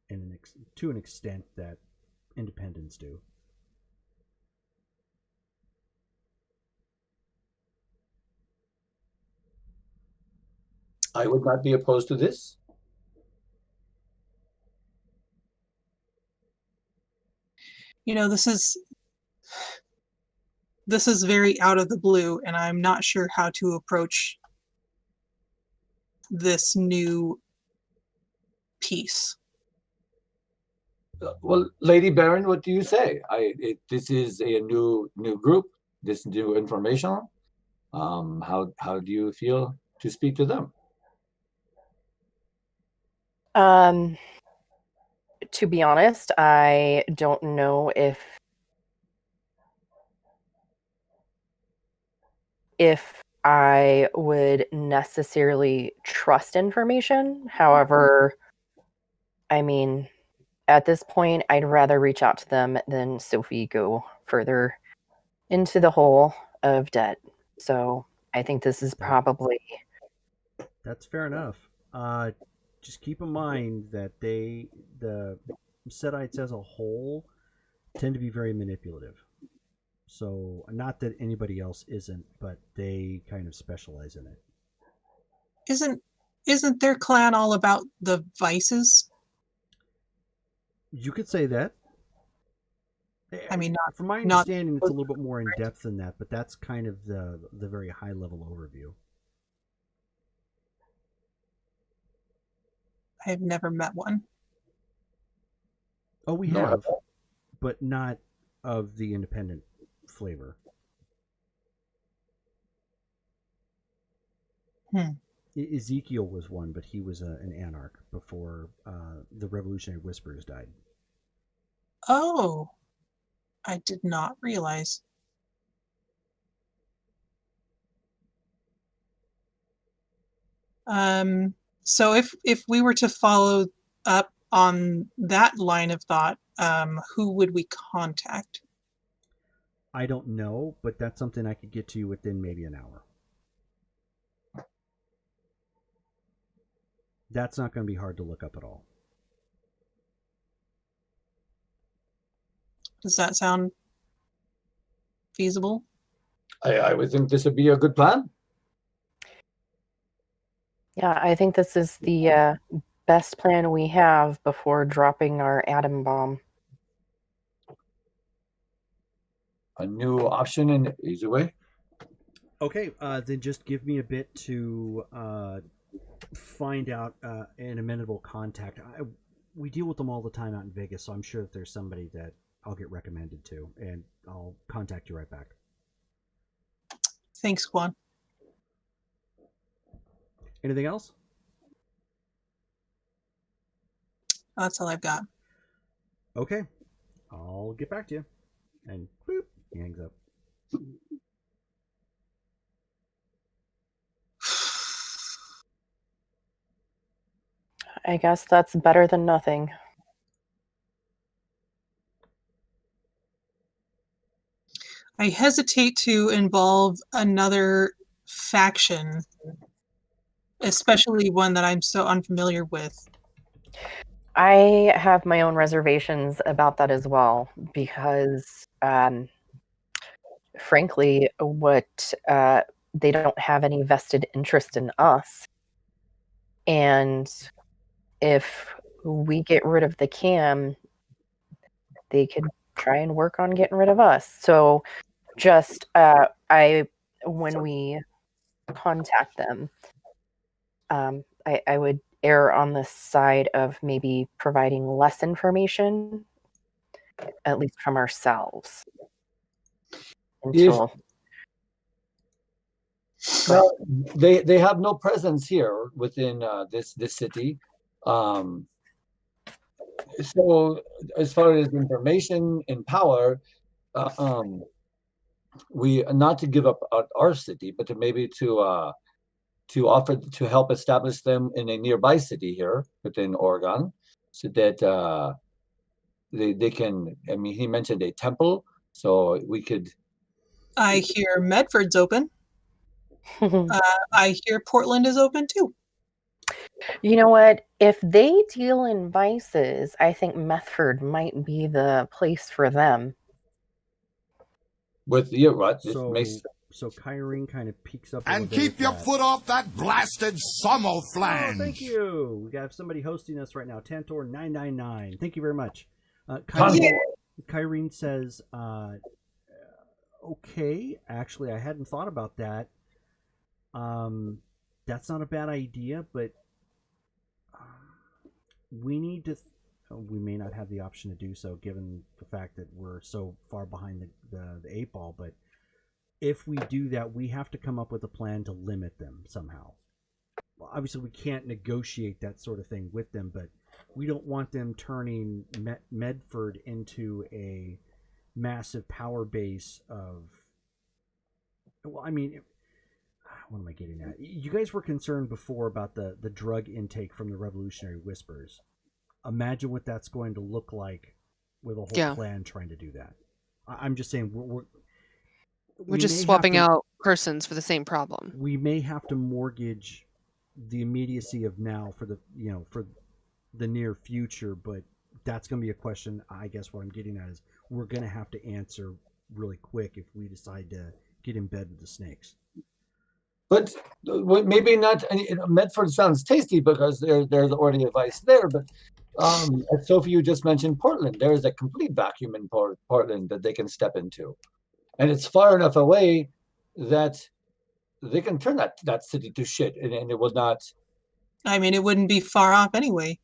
and to an extent that independents do. I would not be opposed to this. This is very out of the blue, and I'm not sure how to approach this new piece. Well, Lady Baron, what do you say? This is a new group. This new information. How do you feel to speak to them? To be honest, I don't know if I would necessarily trust information. However, I mean, at this point, I'd rather reach out to them than Sophie go further into the hole of debt. So I think this is probably. That's fair enough. Just keep in mind that the Setites as a whole tend to be very manipulative. So, not that anybody else isn't, but they kind of specialize in it. Isn't their clan all about the vices? You could say that. I mean, from my not understanding, it's a little bit more in depth than that, but that's kind of the very high level overview. I've never met one. Oh, we have, but not of the independent flavor. Ezekiel was one, but he was an anarch before the Revolutionary Whisperers died. Oh, I did not realize. So if we were to follow up on that line of thought, who would we contact? I don't know, but that's something I could get to you within maybe an hour. That's not going to be hard to look up at all. Does that sound feasible? I would think this would be a good plan. Yeah, I think this is the best plan we have before dropping our atom bomb. A new option in easy way. Okay, then just give me a bit to find out an amenable contact. We deal with them all the time out in Vegas, so I'm sure that there's somebody that I'll get recommended to, and I'll contact you right back. Thanks, Juan. Anything else? That's all I've got. Okay, I'll get back to you. And boop, he hangs up. I guess that's better than nothing. I hesitate to involve another faction, especially one that I'm so unfamiliar with. I have my own reservations about that as well, because frankly, they don't have any vested interest in us. And if we get rid of the cam, they could try and work on getting rid of us. So just when we contact them, I would err on the side of maybe providing less information, at least from ourselves. Until well, they have no presence here within this city. So as far as information and power, we not to give up our city, but to maybe to offer to help establish them in a nearby city here within Oregon, so that they can. I mean, he mentioned a temple, so we could. I hear Medford's open. I hear Portland is open too. You know what? If they deal in vices, I think Methford might be the place for them. With you, what? It So makes so Kyrene kind of peeks up a And little bit keep at your that. foot off that blasted Oh, Somoflange. thank you. We got somebody hosting us right now. Tantor999. Thank you very much. Convoy. Kyrene says, okay, actually, I hadn't thought about that. That's not a bad idea, but we need to. We may not have the option to do so, given the fact that we're so far behind the 8 ball. But if we do that, we have to come up with a plan to limit them somehow. Well, obviously, we can't negotiate that sort of thing with them, but we don't want them turning Medford into a massive power base of. Well, I mean, what am I getting at? You guys were concerned before about the drug intake from the Revolutionary Whispers. Imagine what that's going to look like with a whole clan trying to do that. I'm just saying we're just swapping out persons for the same problem. We may have to mortgage the immediacy of now for the near future, but that's going to be a question. I guess what I'm getting at is we're going to have to answer really quick if we decide to get in bed with the snakes. But maybe not. Medford sounds tasty because there's already a vice there. But as Sophie, you just mentioned Portland. There is a complete vacuum in Portland that they can step into, and it's far enough away that they can turn that city to shit, and it will not. I mean, it wouldn't be far off anyway.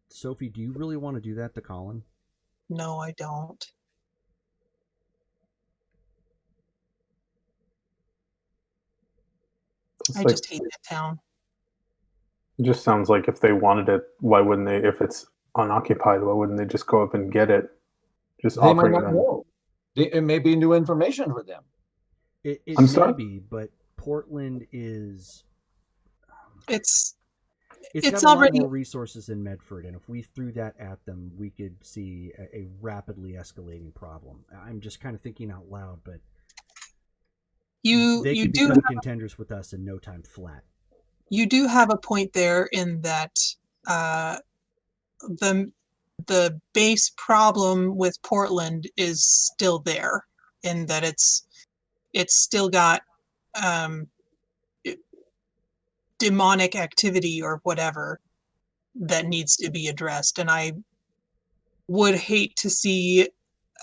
Sophie, do you really want to do that to Colin? No, I don't. I just hate that town. It just sounds like if they wanted it, why wouldn't they? If it's unoccupied, why wouldn't they just go up and get it? Just They might offering not them. know. It may be new information for them. It may be, but Portland is. It's got a lot more resources in Medford, and if we threw that at them, we could see a rapidly escalating problem. I'm just kind of thinking out loud, but they could become contenders with us in no time flat. You do have a point there in that the base problem with Portland is still there, in that it's still got demonic activity or whatever that needs to be addressed, and I would hate to see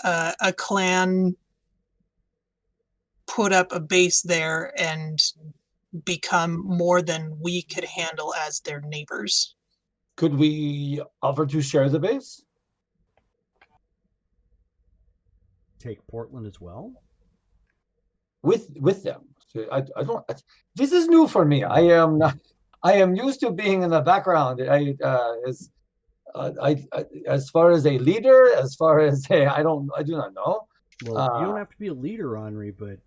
a clan put up a base there and become more than we could handle as their neighbors. Could we offer to share the base? Take Portland as well? With them. I don't. This is new for me. I am not. I am used to being in the background. As far as a leader, as far as I do not know. Well, you don't have to be a leader, Henri, but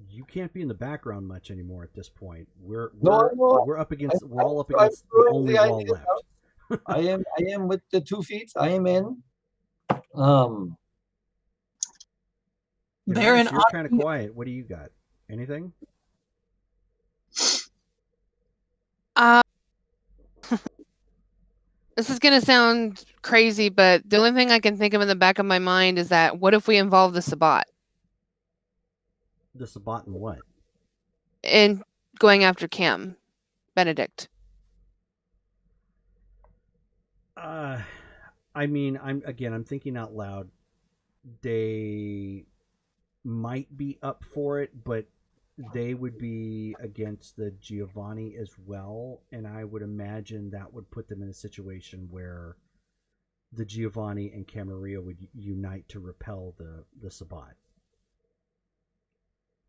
you can't be in the background much anymore at this point. We're up against. We're all up against the only wall left. I am with the 2 feet. I am in. You're kind of quiet. What do you got? Anything? This is going to sound crazy, but the only thing I can think of in the back of my mind is that what if we involve the Sabbat? The Sabbat in what? In going after Cam, Benedict. I mean, I'm thinking out loud. They might be up for it, but they would be against the Giovanni as well, and I would imagine that would put them in a situation where the Giovanni and Camarilla would unite to repel the Sabbat.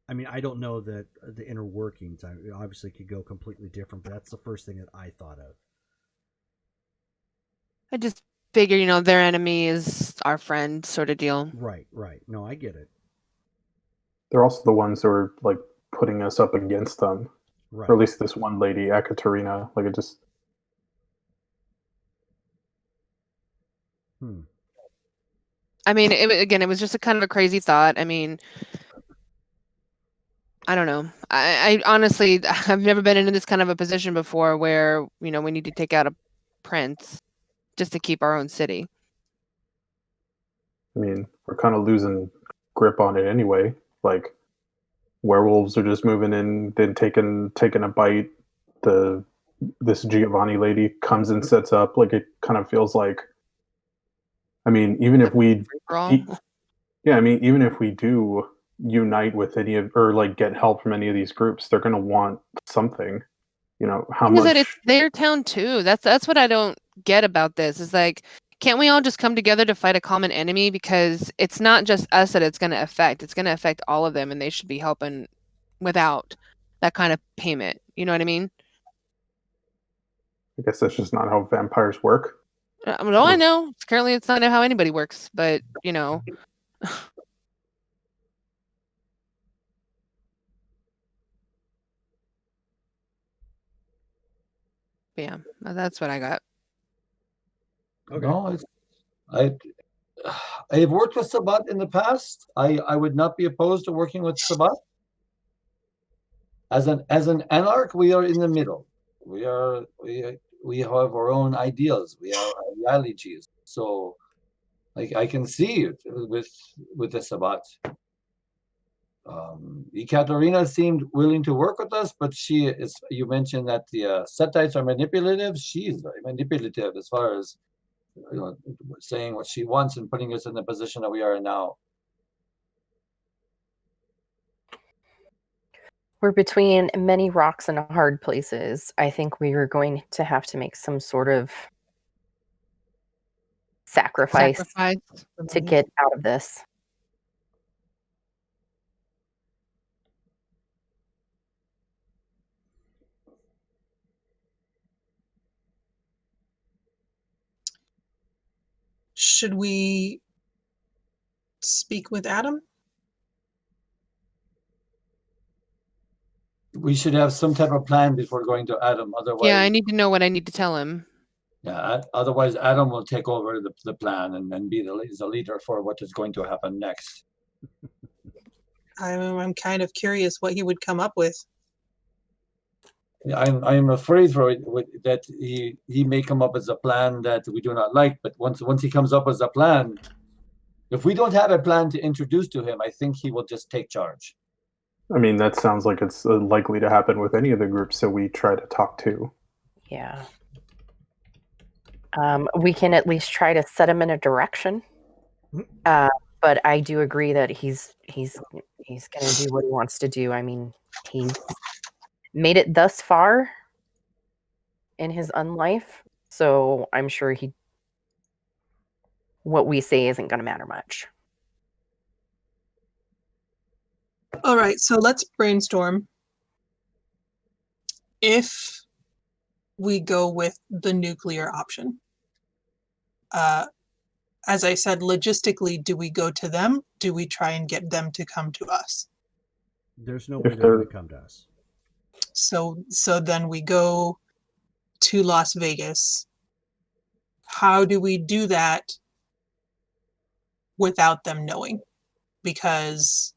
I mean, I don't know the inner workings. It obviously could go completely different, but that's the first thing that I thought of. I just figure, their enemy is our friend sort of deal. Right. No, I get it. They're also the ones who are like putting us up against them. Right. Or at least this one lady, Ekaterina. Like it just. I mean, it was just a kind of a crazy thought. I mean, I don't know. I honestly, I've never been into this kind of a position before where, we need to take out a prince just to keep our own city. I mean, we're kind of losing grip on it anyway. Like werewolves are just moving in, then taking a bite. This Giovanni lady comes and sets up. Like it kind of feels like. I mean, even if we, Free-for-all. yeah, I mean, even if we do unite with any of or like get help from any of these groups, they're gonna want something. How Thing is that it's much? their town too. That's what I don't get about this. Is like, can't we all just come together to fight a common enemy? Because it's not just us that it's going to affect. It's going to affect all of them, and they should be helping without that kind of payment. You know what I mean? I guess that's just not how vampires work. All I know, currently, it's not how anybody works. But yeah, that's what I got. Okay. No, I I've worked with Sabat in the past. I would not be opposed to working with Sabat. As an anarch, we are in the middle. We have our own ideals. We have ideologies. So I can see it with the Sabat. Ekaterina seemed willing to work with us, but she is. You mentioned that the Setites are manipulative. She is very manipulative as far as saying what she wants and putting us in the position that we are now. We're between many rocks and hard places. I think we are going to have to make some sort of sacrifice to get out of this. Should we speak with Adam? We should have some type of plan before going to Adam. Otherwise, Yeah, I need to know what I need to tell him. yeah. Otherwise, Adam will take over the plan and be the leader for what is going to happen next. I'm kind of curious what he would come up with. I'm afraid for that he may come up with a plan that we do not like. But once he comes up with a plan, if we don't have a plan to introduce to him, I think he will just take charge. I mean, that sounds like it's likely to happen with any of the groups that we try to talk to. Yeah. We can at least try to set him in a direction. But I do agree that he's going to do what he wants to do. I mean, he's made it thus far in his unlife, so I'm sure what we say isn't going to matter much. All right, so let's brainstorm. If we go with the nuclear option, as I said, logistically, do we go to them? Do we try and get them to come to us? There's no way they're going to come to us. So then we go to Las Vegas. How do we do that without them knowing? Because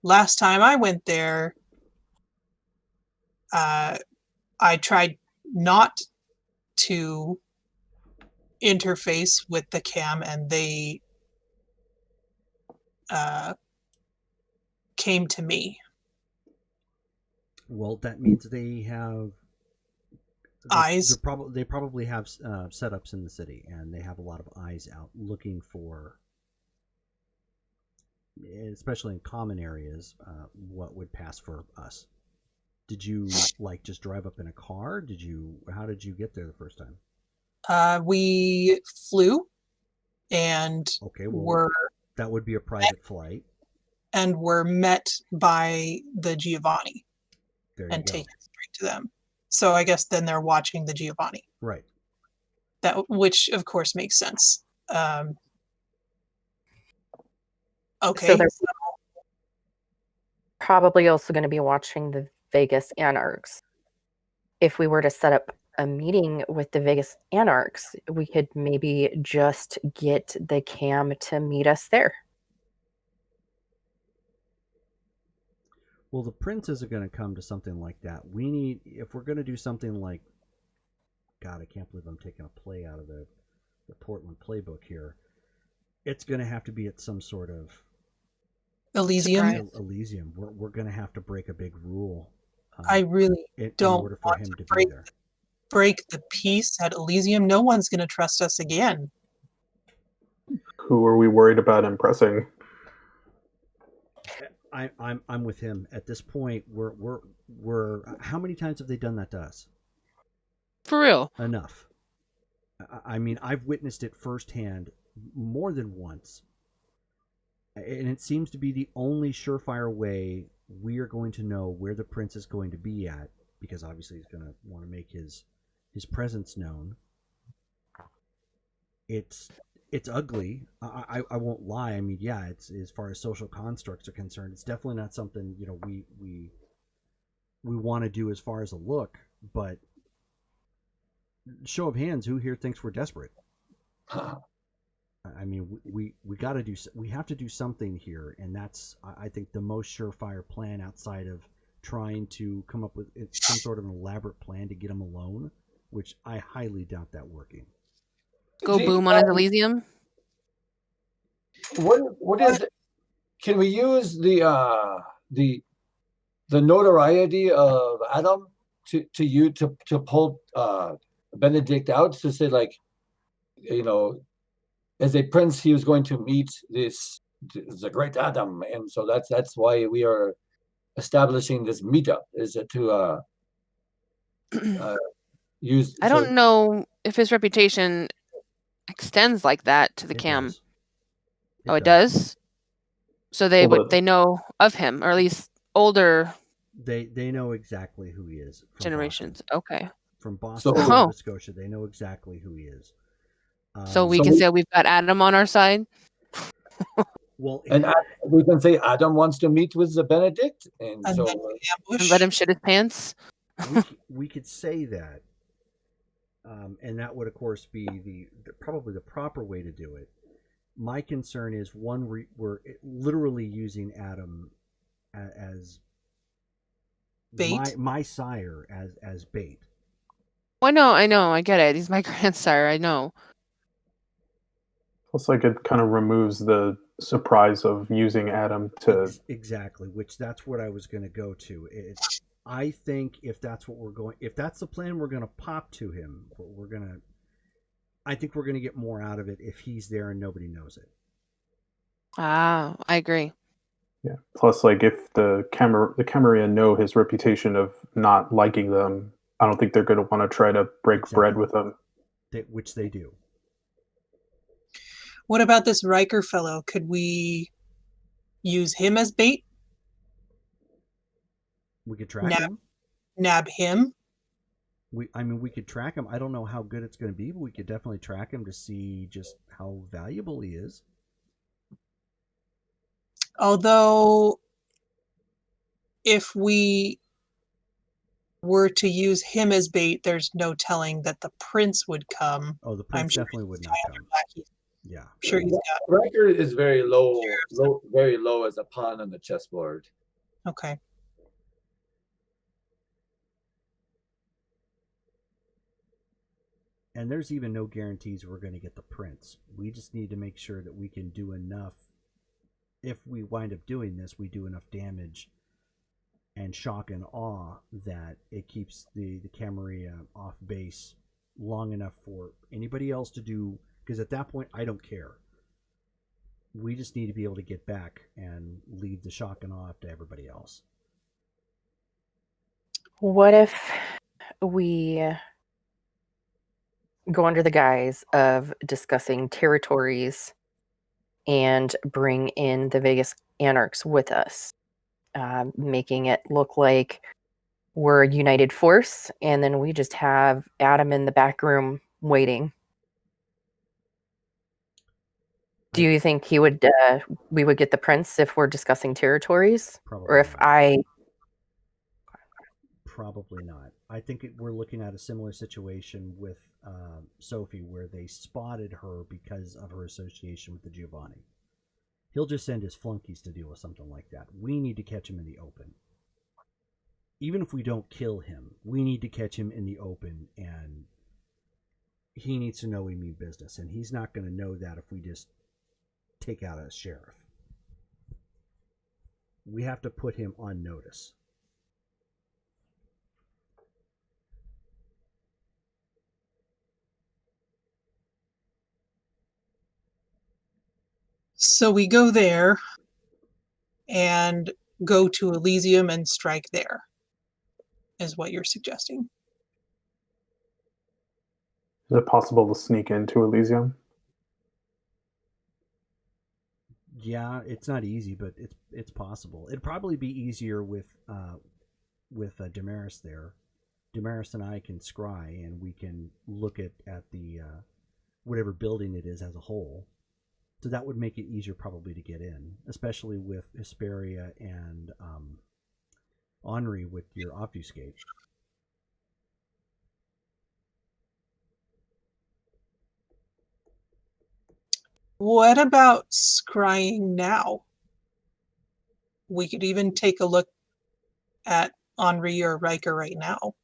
last time I went there, I tried not to interface with the cam, and they came to me. Well, that means they have eyes. They probably have setups in the city, and they have a lot of eyes out looking for, especially in common areas, what would pass for us. Did you just drive up in a car? How did you get there the first time? We flew, and that would be a private flight, and were met by the Giovanni and taken straight to them. So I guess then they're watching the Giovanni, right? Which of course makes sense. Okay. So they're probably also going to be watching the Vegas Anarchs. If we were to set up a meeting with the Vegas Anarchs, we could maybe just get the cam to meet us there. Well, the prince isn't going to come to something like that. We need, if we're going to do something like, God, I can't believe I'm taking a play out of the Portland playbook here. It's going to have to be at some sort of Elysium. Surprise. Elysium. We're going to have to break a big rule I really in don't order for want him to to be there. break the peace at Elysium. No one's going to trust us again. Who are we worried about impressing? I'm with him at this point. We're how many times have they done that to us? For real. Enough. I mean, I've witnessed it firsthand more than once, and it seems to be the only surefire way we are going to know where the prince is going to be at, because obviously he's going to want to make his presence known. It's ugly. I won't lie. I mean, yeah, it's, as far as social constructs are concerned, it's definitely not something we want to do as far as a look. But show of hands, who here thinks we're desperate? I mean, we got to do. We have to do something here, and that's, I think, the most surefire plan outside of trying to come up with some sort of an elaborate plan to get him alone, which I highly doubt that working. Go boom on his Elysium. What is? Can we use the notoriety of Adam to pull Benedict out to say, like, as a prince he was going to meet the great Adam, and so that's why we are establishing this meetup, is it to use. I don't know if his reputation extends like that to the It cam. does. It does. So they Well, they know of him, or at least older They know exactly who he is from generations. Boston. Okay. From Boston So- to Oh. Nova Scotia, they know exactly who he is. So we So can we- say we've got Adam on our side. Well, And we can say Adam wants to meet with the Benedict, and And so then we And ambush. let him shit his pants. we could say that, and that would, of course, be probably the proper way to do it. My concern is, one, we're literally using Adam as Bait. my sire as bait. Oh, I know, I get it. He's my grandsire. I know. Plus, like, it kind of removes the surprise of using Adam to. Exactly, which that's what I was going to go to. I think if that's the plan we're going to pop to him, I think we're going to get more out of it if he's there and nobody knows it. Ah, I agree. Yeah. Plus, like, if the Camarilla know his reputation of not liking them, I don't think they're going to want to try to break bread with him. Which they do. What about this Riker fellow? Could we use him as bait? We could track him. Nab him? We could track him. I don't know how good it's going to be, but we could definitely track him to see just how valuable he is. Although, if we were to use him as bait, there's no telling that the prince would come. Oh, the prince I'm sure definitely would he's not got come. other Yeah. I'm sure he's got. Riker is very low as a pawn on the chessboard. Okay. And there's even no guarantees we're going to get the prince. We just need to make sure that we can do enough. If we wind up doing this, we do enough damage and shock and awe that it keeps the Camarilla off base long enough for anybody else to do. Because at that point, I don't care. We just need to be able to get back and leave the shock and awe up to everybody else. What if we go under the guise of discussing territories and bring in the Vegas Anarchs with us, making it look like we're a united force, and then we just have Adam in the back room waiting? Do you think we would get the prince if we're discussing territories? Probably Or if not. Probably not. I think we're looking at a similar situation with Sophie, where they spotted her because of her association with the Giovanni. He'll just send his flunkies to deal with something like that. We need to catch him in the open. even if we don't kill him, we need to catch him in the open, and he needs to know we mean business, and he's not going to know that if we just take out a sheriff. We have to put him on notice. So we go there and go to Elysium and strike there, is what you're suggesting. Is it possible to sneak into Elysium? Yeah, it's not easy, but it's possible. It'd probably be easier with Damaris there. Damaris and I can scry, and we can look at the whatever building it is as a whole. So that would make it easier probably to get in, especially with Hesperia and Henri with your obfuscate. What about scrying now? We could even take a look at Henri or Riker right now.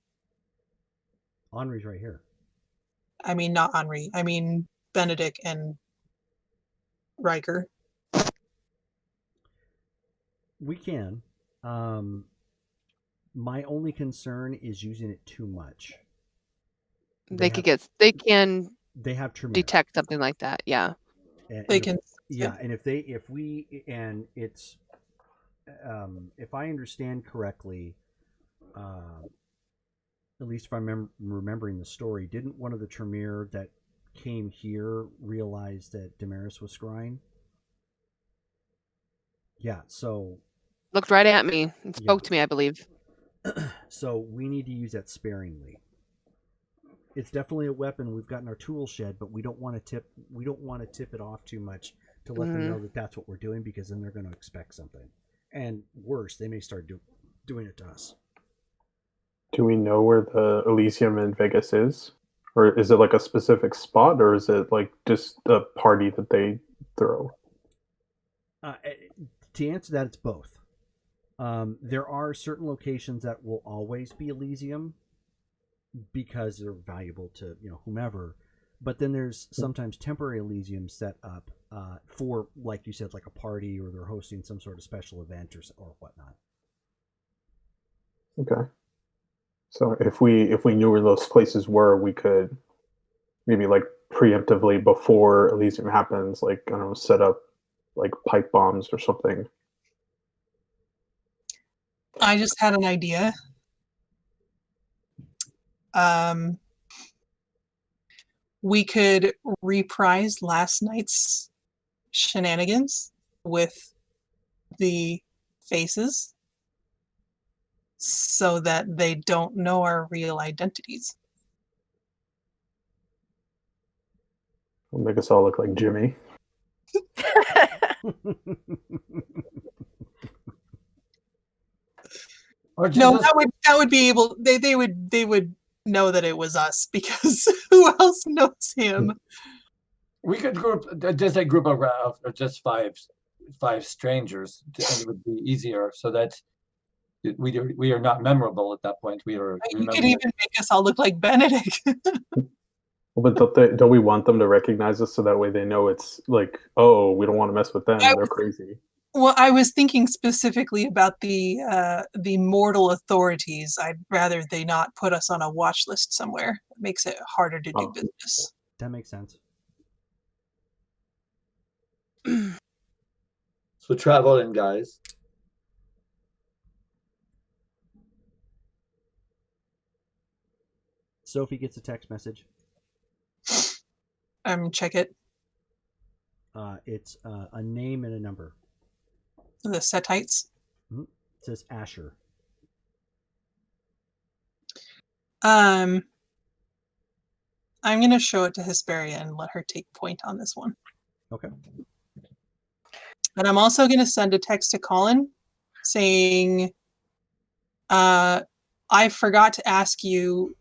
Henri's right here. I mean, not Henri. I mean, Benedict and Riker. We can. My only concern is using it too much. They can They have Tremere. detect something like that. Yeah. They can. Yeah, and if it's if I understand correctly, at least if I'm remembering the story, didn't one of the Tremere that came here realize that Damaris was scrying? Yeah, so Looked right at me and spoke to me, I believe. So we need to use that sparingly. It's definitely a weapon. We've got in our tool shed, but we don't want to tip it off too much to let them know that that's what we're doing, because then they're going to expect something. And worse, they may start doing it to us. Do we know where the Elysium in Vegas is? Or is it like a specific spot, or is it like just a party that they throw? To answer that, it's both. There are certain locations that will always be Elysium because they're valuable to whomever, but then there's sometimes temporary Elysium set up for, like you said, like a party, or they're hosting some sort of special event or whatnot. Okay. So if we knew where those places were, we could maybe like preemptively before Elysium happens, like I don't know, set up like pipe bombs or something. I just had an idea. We could reprise last night's shenanigans with the faces so that they don't know our real identities. It'll make us all look like Jimmy. Or No, just, that would be able. They would know that it was us, because who else knows him? we could group just a group of just five strangers, and it would be easier so that we are not memorable at that point. We are. You could even make us all look like Benedict. But don't we want them to recognize us so that way they know it's like, oh, we don't want to mess with them. They're crazy. Well, I was thinking specifically about the mortal authorities. I'd rather they not put us on a watch list somewhere. It makes it harder to do business. That makes sense. So travel in, guys. Sophie gets a text message. Check it. It's a name and a number. The Setites. It says Asher. I'm going to show it to Hesperia and let her take point on this one. Okay. And I'm also going to send a text to Colin saying, I forgot to ask you,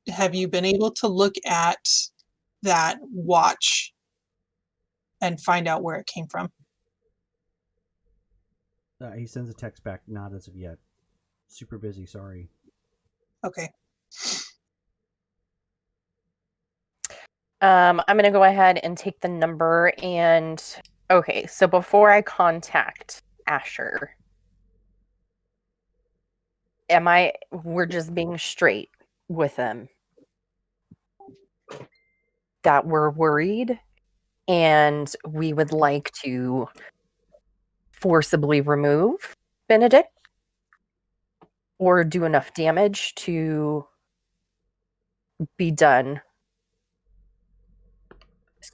have you been able to look at that watch and find out where it came from? He sends a text back, not as of yet. super busy. Sorry. Okay. I'm going to go ahead and take the number and okay, so before I contact Asher, we're just being straight with them that we're worried and we would like to forcibly remove Benedict or do enough damage to be done.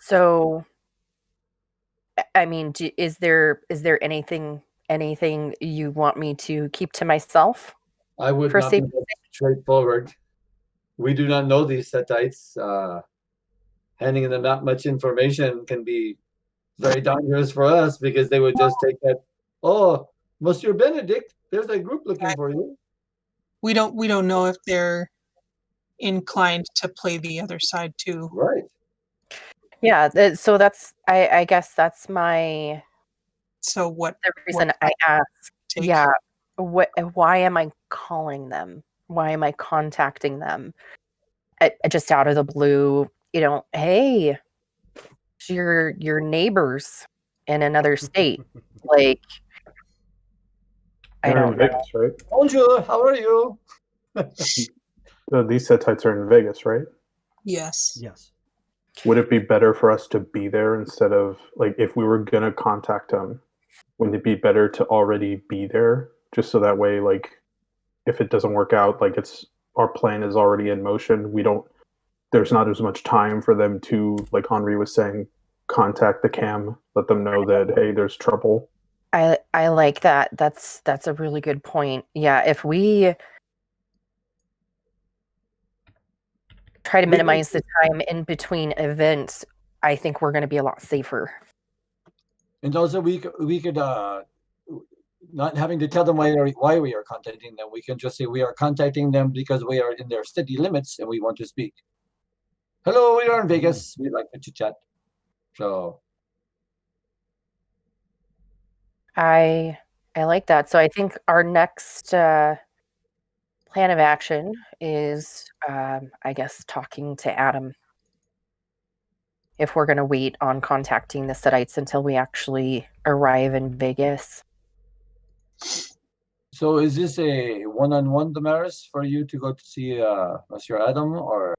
So, I mean, is there anything you want me to keep to myself I would for not be safety? straightforward. We do not know these Setites. Handing them that much information can be very dangerous for us because they would just take that. Oh, Monsieur Benedict, there's a group looking for you. We don't know if they're inclined to play the other side too. Right. Yeah, so that's I guess that's my So what the reason I asked. take? Yeah, why am I calling them? Why am I contacting them? Just out of the blue, hey, your neighbors in another state. Like, I They're in don't know. Vegas, right? Bonjour, how are you? These Setites are in Vegas, right? Yes. Yes. Would it be better for us to be there instead of, like, if we were gonna contact them, wouldn't it be better to already be there, just so that way, like, if it doesn't work out, like, it's our plan is already in motion. There's not as much time for them to, like Henri was saying, contact the cam, let them know that, hey, there's trouble. I like that. That's a really good point. Yeah, if we try to minimize the time in between events, I think we're going to be a lot safer. And also we could not having to tell them why we are contacting them. We can just say we are contacting them because we are in their city limits and we want to speak. Hello, we are in Vegas. We'd like to chat. So I like that. So I think our next plan of action is, I guess, talking to Adam. If we're going to wait on contacting the Setites until we actually arrive in Vegas. So is this a one-on-one, Damaris, for you to go to see Monsieur Adam, or?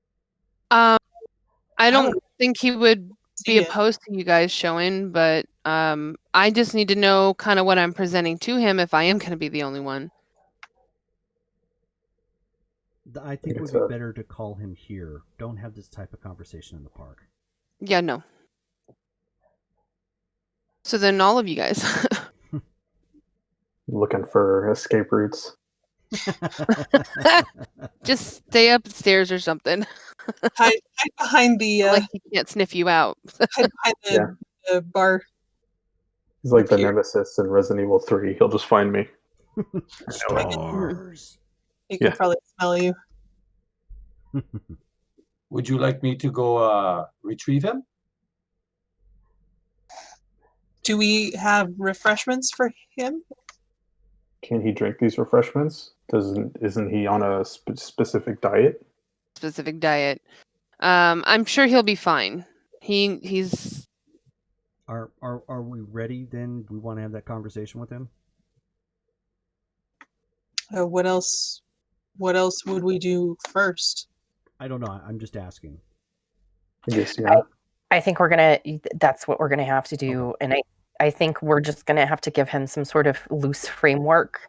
I How don't do think he would be see it? opposed to you guys showing, but I just need to know kind of what I'm presenting to him if I am going to be the only one. I think it would be better to call him here. Don't have this type of conversation in the park. Yeah, no. So then all of you guys. Looking for escape routes. Just stay upstairs or something. Hide behind the Like he can't sniff you out. hide behind Yeah. the bar. He's like Up the here. nemesis in Resident Evil 3. He'll just find me. Stars. He Yeah. could probably smell you. Would you like me to go retrieve him? Do we have refreshments for him? Can he drink these refreshments? Isn't he on a specific diet? Specific diet. I'm sure he'll be fine. He's Are we ready then? We want to have that conversation with him? What else? What else would we do first? I don't know. I'm just asking. I guess, yeah. I think that's what we're gonna have to do. And I think we're just gonna have to give him some sort of loose framework,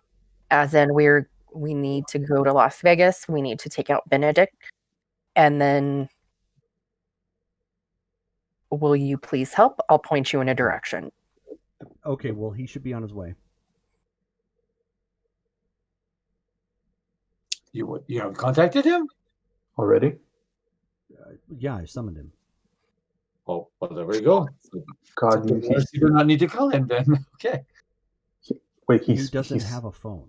as in we need to go to Las Vegas, we need to take out Benedict, and then will you please help? I'll point you in a direction. Okay, well, he should be on his way. You have contacted him? Already? Yeah, I summoned him. Oh, well, there we go. God, You do not need to call him then. Okay. wait, He doesn't have a phone.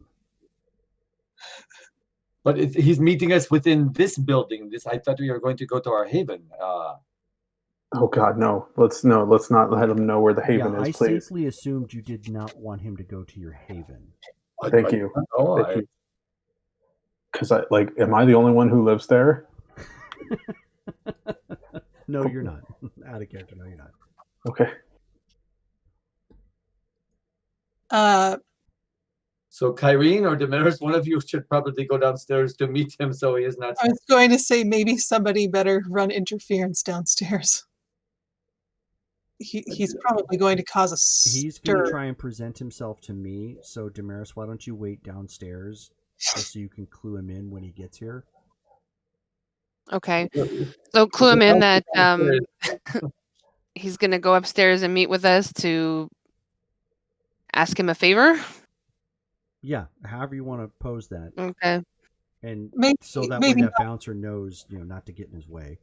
But he's meeting us within this building. I thought we were going to go to our haven. Oh God, no! Let's not let him know where the haven Yeah, is, I please. safely assumed you did not want him to go to your haven. Thank you. Oh, Thank you. Because am I the only one who lives there? No, you're not. Out of character. No, you're not. Okay. So Kyrene or Damaris, one of you should probably go downstairs to meet him so he is not. I was going to say maybe somebody better run interference downstairs. He's probably going to cause a He's going to stir. try and present himself to me. So, Damaris, why don't you wait downstairs just so you can clue him in when he gets here? Okay. So clue him in that he's going to go upstairs and meet with us to ask him a favor. Yeah, however you want to pose that. Okay. And Maybe, so that maybe way that bouncer knows, not to get in his way.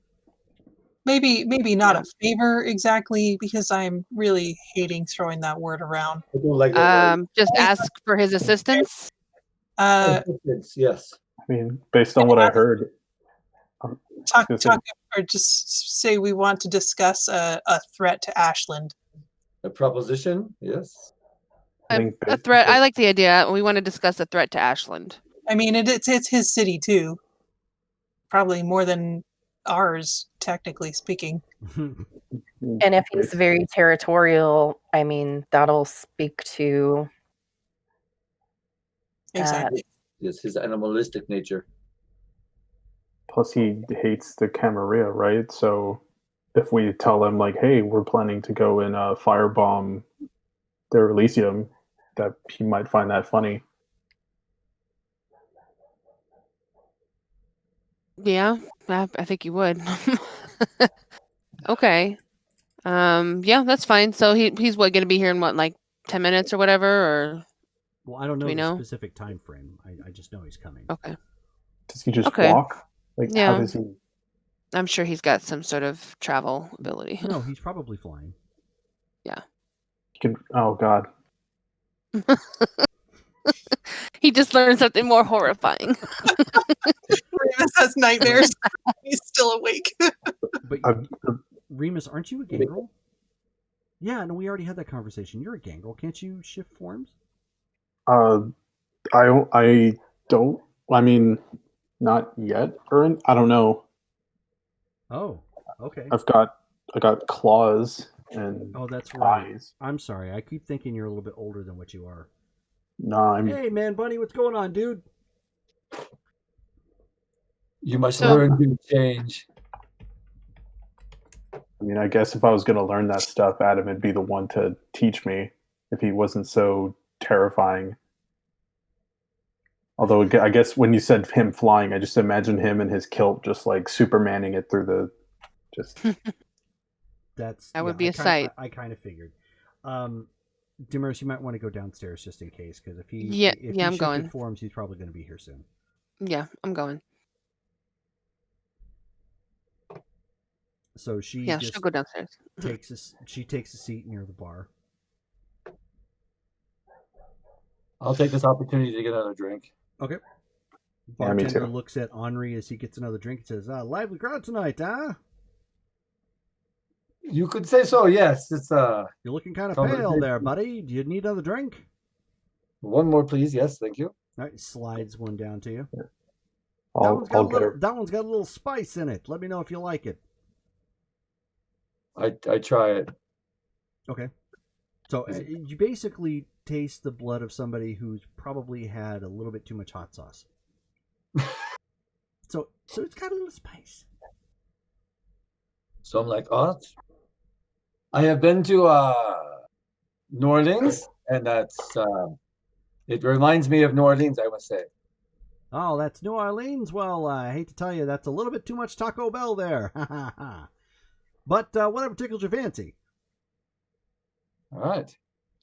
Maybe not a favor exactly, because I'm really hating throwing that word around. I don't like that word. Just ask for his assistance. Yes. I mean, based on what I heard, Talk, or just say we want to discuss a threat to Ashland. A proposition, yes. A threat. I like the idea. We want to discuss a threat to Ashland. I mean, it's his city too. Probably more than ours, technically speaking. And if he's very territorial, I mean, that'll speak to Exactly. Yes, his animalistic nature. Plus, he hates the Camarilla, right? So, if we tell him hey, we're planning to go and firebomb their Elysium, that he might find that funny. Yeah, I think you would. Okay. Yeah, that's fine. So he's going to be here in 10 minutes or whatever, or? Well, I don't know we the know? specific time frame. I just know he's coming. Okay. Does he just walk? Yeah. How does he? I'm sure he's got some sort of travel ability. No, he's probably flying. Yeah. Oh God. He just learned something more horrifying. Remus has nightmares. He's still awake. But Remus, aren't you a gangrel? Yeah, no, we already had that conversation. You're a gangrel. Can't you shift forms? I don't. I mean, not yet. Or I don't know. Oh, okay. I got claws and that's right. eyes. I'm sorry. I keep thinking you're a little bit older than what you are. No, Hey, man, bunny, what's going on, dude? You must learn to change. I mean, I guess if I was going to learn that stuff, Adam would be the one to teach me if he wasn't so terrifying. Although I guess when you said him flying, I just imagined him in his kilt just Supermaning it through the that would be a sight. I kind of figured. Damaris, you might want to go downstairs just in case, because if he I'm going. Forms, he's probably going to be here soon. Yeah, I'm going. So she'll go downstairs. She takes a seat near the bar. I'll take this opportunity to get another drink. Okay. Yeah, me Bartender too. looks at Henri as he gets another drink and says, lively crowd tonight, huh? You could say so, yes. It's You're looking kind of pale there, buddy. Do you need another drink? One more, please. Yes, thank you. All right, slides one down to you. That one's got a little spice in it. Let me know if you like it. I try it. Okay. So you basically taste the blood of somebody who's probably had a little bit too much hot sauce. so it's got a little spice. So I'm like, oh, I have been to New Orleans, and that's it reminds me of New Orleans, I must say. Oh, that's New Orleans? Well, I hate to tell you, that's a little bit too much Taco Bell there. But whatever tickles your fancy. All right.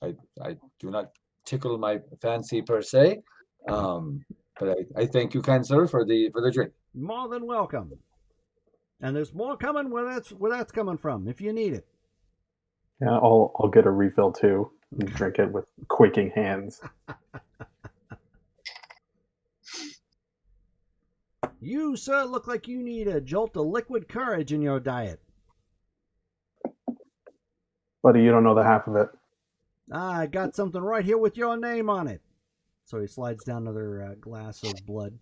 I do not tickle my fancy per se, but I thank you, kind sir, for the drink. More than welcome. And there's more coming where that's coming from, if you need it. Yeah, I'll get a refill too and drink it with quaking hands. You, sir, look like you need a jolt of liquid courage in your diet. Buddy, you don't know the half of it. I got something right here with your name on it. So he slides down another glass of blood.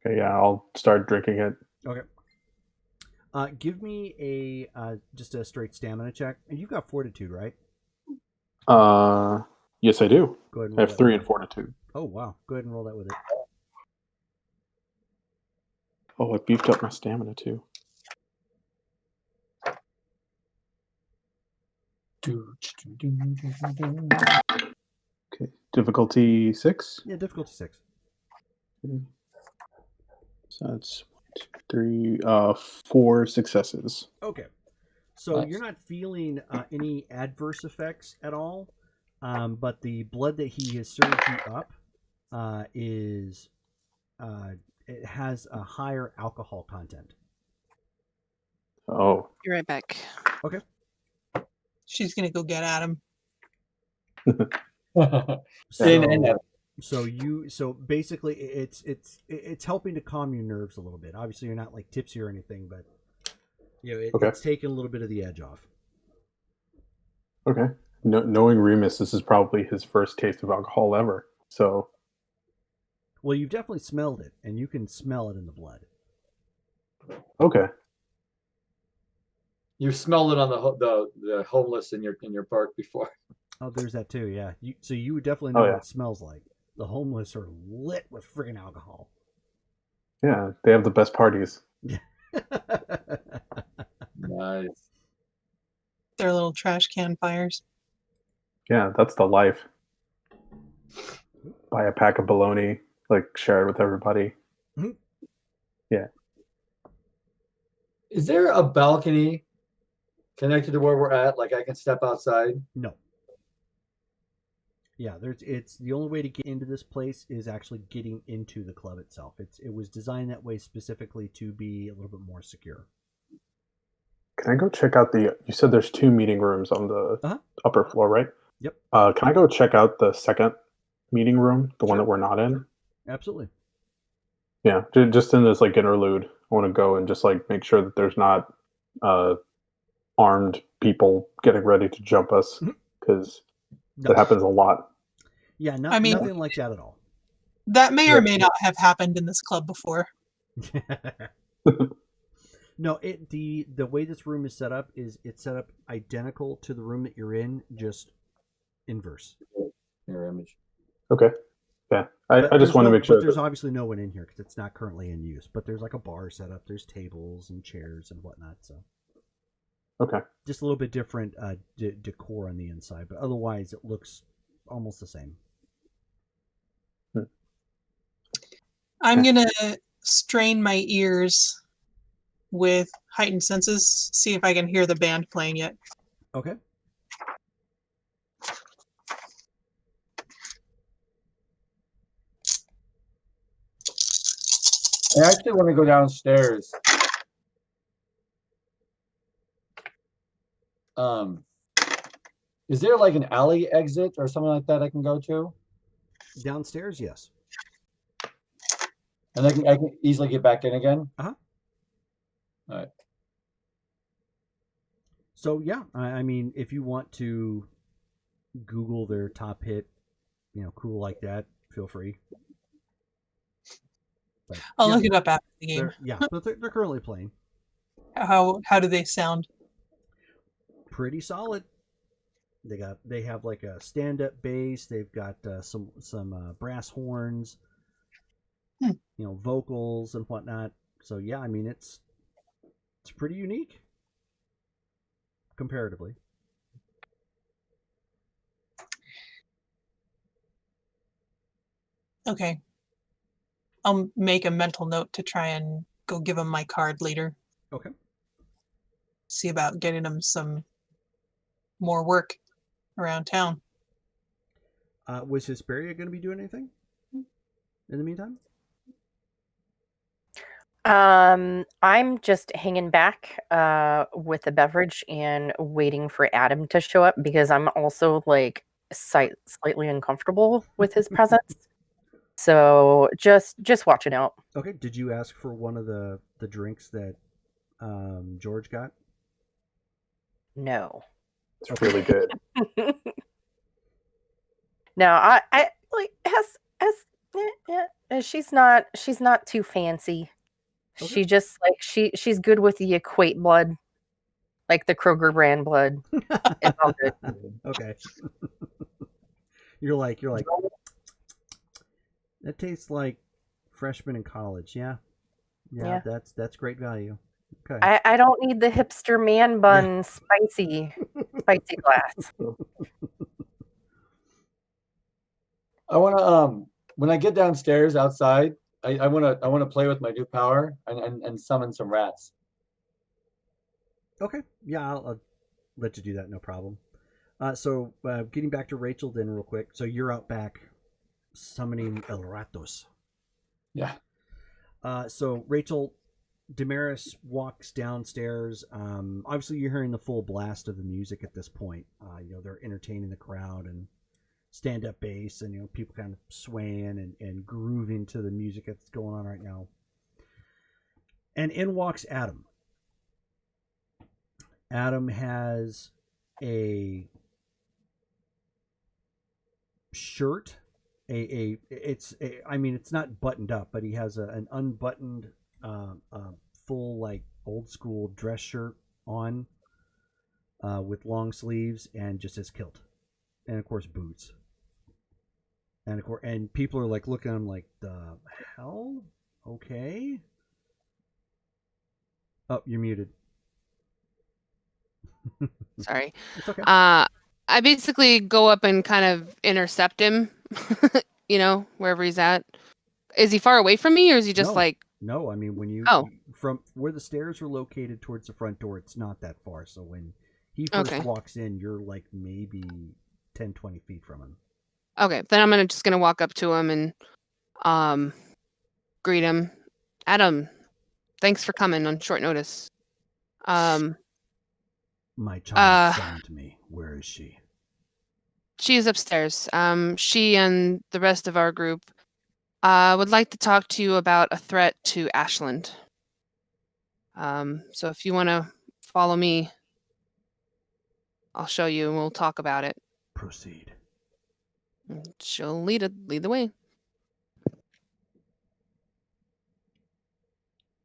Okay, yeah, I'll start drinking it. Okay. Give me a just a straight stamina check. And you've got fortitude, right? Yes, I do. Go ahead and I roll have that 3 with in it. fortitude. Oh wow. Go ahead and roll that with it. Oh, I beefed up my stamina too. Okay, difficulty 6. Yeah, difficulty 6. So that's 1, 2, 3, 4 successes. Okay. So Nice. you're not feeling any adverse effects at all, but the blood that he has served you up is it has a higher alcohol content. Oh, Be right back. Okay. She's gonna go get Adam. So so basically it's helping to calm your nerves a little bit. Obviously you're not like tipsy or anything, but okay. it's taking a little bit of the edge off. Okay. Knowing Remus, this is probably his first taste of alcohol ever. So, Well, you've definitely smelled it, and you can smell it in the blood. okay. You smelled it on the homeless in your park before. Oh, there's that too. Yeah. So you would definitely know Oh, what yeah. it smells like. The homeless are lit with friggin' alcohol. Yeah, they have the best parties. Nice. Their little trash can fires. Yeah, that's the life. Buy a pack of bologna, like share it with everybody. Mhm. Yeah. Is there a balcony connected to where we're at? Like I can step outside? No. Yeah, it's the only way to get into this place is actually getting into the club itself. It was designed that way specifically to be a little bit more secure. Can I go check out the? You said there's 2 meeting rooms on the Uh-huh. upper floor, right? Yep. Can I go check out the second meeting room, the one Sure. that we're not in? Absolutely. Yeah, just in this like interlude, I want to go and just like make sure that there's not uh, armed people getting ready to jump us Mhm. because No. that happens a lot. Yeah, I mean- nothing like that at all. That may Yeah. or may not have happened in this club before. No, the way this room is set up is it's set up identical to the room that you're in, just inverse. Your image. Okay. Yeah, But I just there's want to no- make sure But there's that, obviously no one in here because it's not currently in use. But there's like a bar set up. There's tables and chairs and whatnot. So okay. just a little bit different decor on the inside, but otherwise it looks almost the same. I'm gonna strain my ears with heightened senses, see if I can hear the band playing yet. Okay. I actually want to go downstairs. Is there like an alley exit or something like that I can go to? Downstairs, yes. And I can easily get back in again? Uh-huh. All right. So yeah, I mean, if you want to Google their top hit, cool like that, feel free. But, I'll yeah, look it up after the game. but they're currently playing. How do they sound? Pretty solid. They have like a stand up bass. They've got some brass horns, vocals and whatnot. So yeah, I mean it's pretty unique comparatively. Okay. I'll make a mental note to try and go give him my card later. Okay. See about getting him some more work around town. Was Hesperia going to be doing anything in the meantime? I'm just hanging back with a beverage and waiting for Adam to show up because I'm also like slightly uncomfortable with his presence. So just watching out. Okay. Did you ask for one of the drinks that George got? No. It's really good. No, I like has She's not too fancy. Okay. She just like she's good with the equate blood, like the Kroger brand blood. It's all good. Okay. You're like that tastes like freshman in college. Yeah. Yeah, Yeah. that's great value. Okay. I don't need the hipster man bun spicy glass. I want to when I get downstairs outside, I want to play with my new power and summon some rats. Okay. Yeah, I'll let you do that. No problem. So getting back to Rachel then real quick. So you're out back summoning El Ratos. Yeah. So Rachel, Damaris walks downstairs. Obviously, you're hearing the full blast of the music at this point. They're entertaining the crowd and stand-up bass, and people kind of swaying and grooving to the music that's going on right now. And in walks Adam. Adam has a shirt. It's not buttoned up, but he has an unbuttoned full like old school dress shirt on with long sleeves and just his kilt, and of course boots. And of course, and people are like looking at him like, the hell? Okay. Oh, you're muted. Sorry. It's okay. I basically go up and kind of intercept him, wherever he's at. Is he far away from me, or is he just No, I mean, when you from where the stairs are located towards the front door, it's not that far. So when he first walks in, you're like maybe 10, 20 feet from him. Okay, then I'm just gonna walk up to him and greet him. Adam, thanks for coming on short notice. My child summoned me. Where is she? She is upstairs. She and the rest of our group would like to talk to you about a threat to Ashland. So if you want to follow me, I'll show you and we'll talk about it. Proceed. She'll lead the way.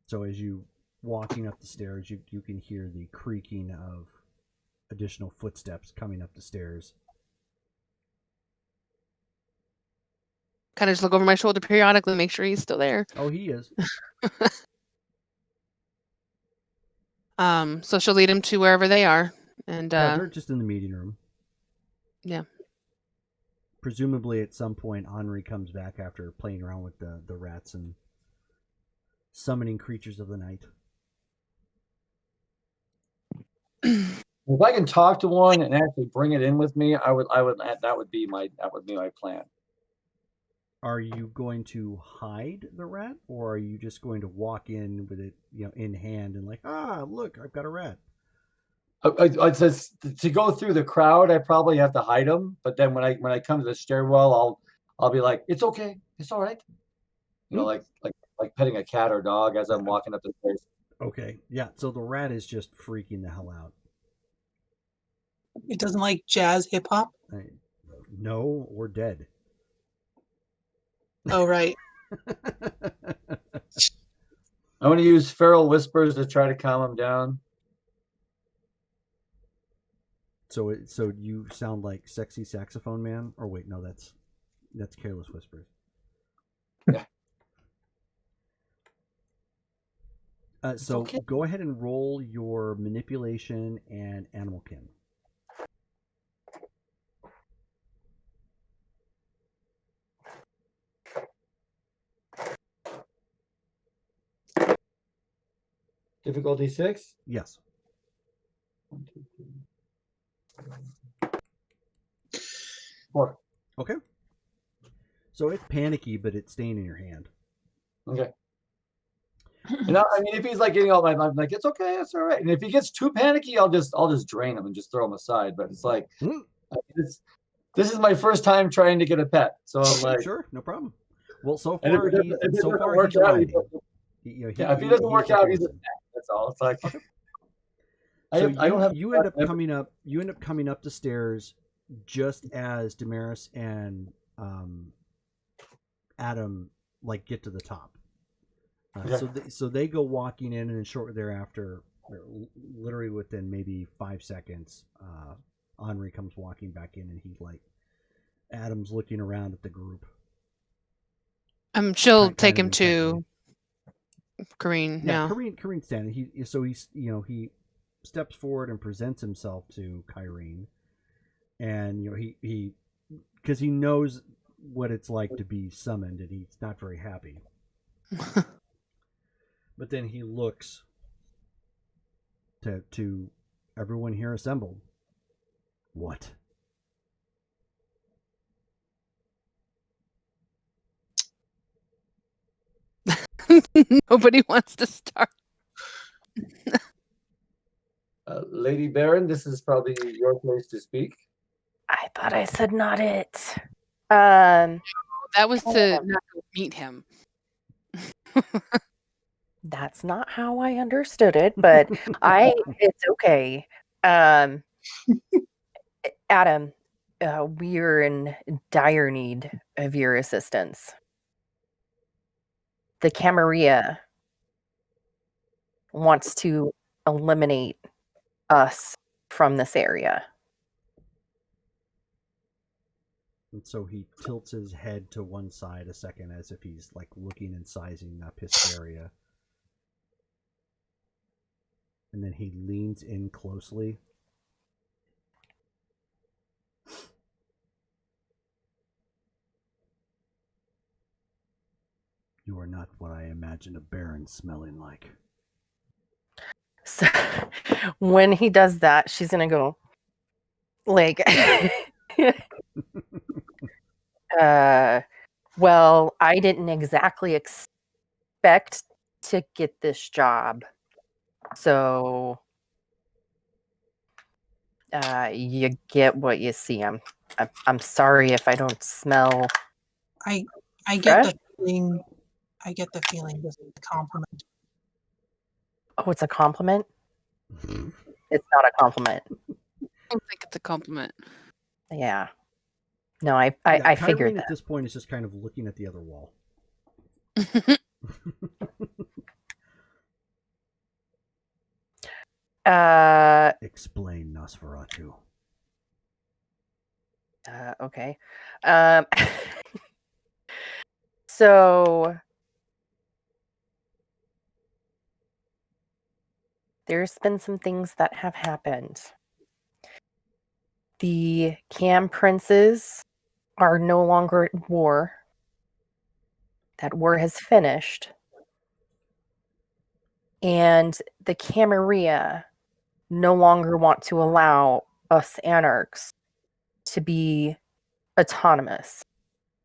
So as you walking up the stairs, you can hear the creaking of additional footsteps coming up the stairs. Kind of just look over my shoulder periodically, make sure he's still there. Oh, he is. So she'll lead him to wherever they are, and they're just in the meeting room. Yeah. Presumably, at some point, Henri comes back after playing around with the rats and summoning creatures of the night. If I can talk to one and actually bring it in with me, I would. That would be my plan. Are you going to hide the rat, or are you just going to walk in with it, in hand and like, look, I've got a rat? To go through the crowd, I probably have to hide him. But then when I come to the stairwell, I'll be like, it's okay, it's all right. Like petting a cat or dog as I'm walking up the stairs. Okay, yeah. So the rat is just freaking the hell out. It doesn't like jazz hip hop? No, we're dead. Oh, right. I want to use feral whispers to try to calm him down. So you sound like Sexy Saxophone Man? Or wait, no, that's Careless Whispers. Yeah. So okay. Go ahead and roll your manipulation and animal kin. Difficulty 6? Yes. 1, 2, 3, 4. Okay. So it's panicky, but it's staying in your hand. Okay. And I mean, if he's like getting all I'm like, it's okay, it's all right. And if he gets too panicky, I'll just drain him and just throw him aside. But it's like, this is my first time trying to get a pet, so I'm like, sure, no problem. Well, so far if he's riding. If he doesn't work out, he's a pet. That's all. It's like, okay. You end up coming up the stairs just as Damaris and Adam like get to the top. Okay. So they go walking in, and then shortly thereafter, literally within maybe 5 seconds, Henri comes walking back in, and he like Adam's looking around at the group. She'll Kind take of him to intently. Kareen. Yeah, Yeah. Kareen's standing. He steps forward and presents himself to Kyrene, and he because he knows what it's like to be summoned, and he's not very happy. But then he looks to everyone here assembled. What? Nobody wants to start. Lady Baron, this is probably your place to speak. I thought I said not it. Um, That was to not go meet him. that's not how I understood it, but it's okay. Um, Adam, we're in dire need of your assistance. The Camarilla wants to eliminate us from this area. And so he tilts his head to one side a second, as if he's like looking and sizing up his area. And then he leans in closely. You are not what I imagined a baron smelling like. So when he does that, she's gonna go like well, I didn't exactly expect to get this job. So you get what you see. I'm sorry if I don't smell I get fresh. the feeling. I get the feeling this is a compliment. Oh, it's a compliment? It's not a compliment. I don't think it's a compliment. Yeah. No, I figured Kyrene that. at this point is just kind of looking at the other wall. Explain, Nosferatu. Okay. So there's been some things that have happened. The Cam princes are no longer at war. That war has finished. And the Camarilla no longer want to allow us anarchs to be autonomous,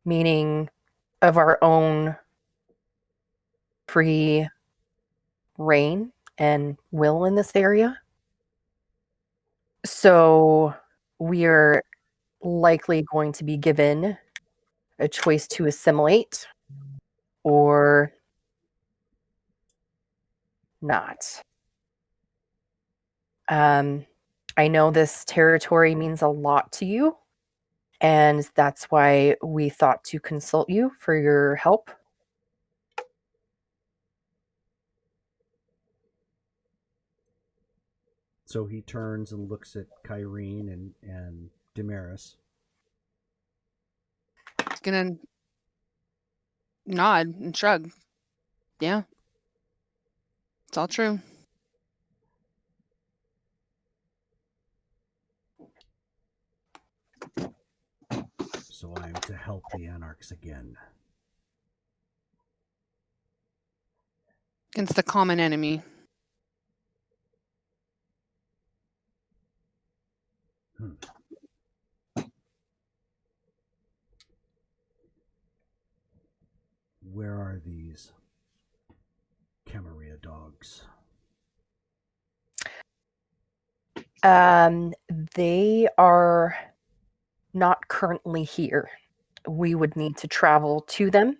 meaning of our own free reign and will in this area. So we're likely going to be given a choice to assimilate or not. I know this territory means a lot to you, and that's why we thought to consult you for your help. So he turns and looks at Kyrene and Damaris. He's gonna nod and shrug. Yeah. It's all true. So I am to help the Anarchs again. Against the common enemy. Where are these Camarilla dogs? They are not currently here. We would need to travel to them.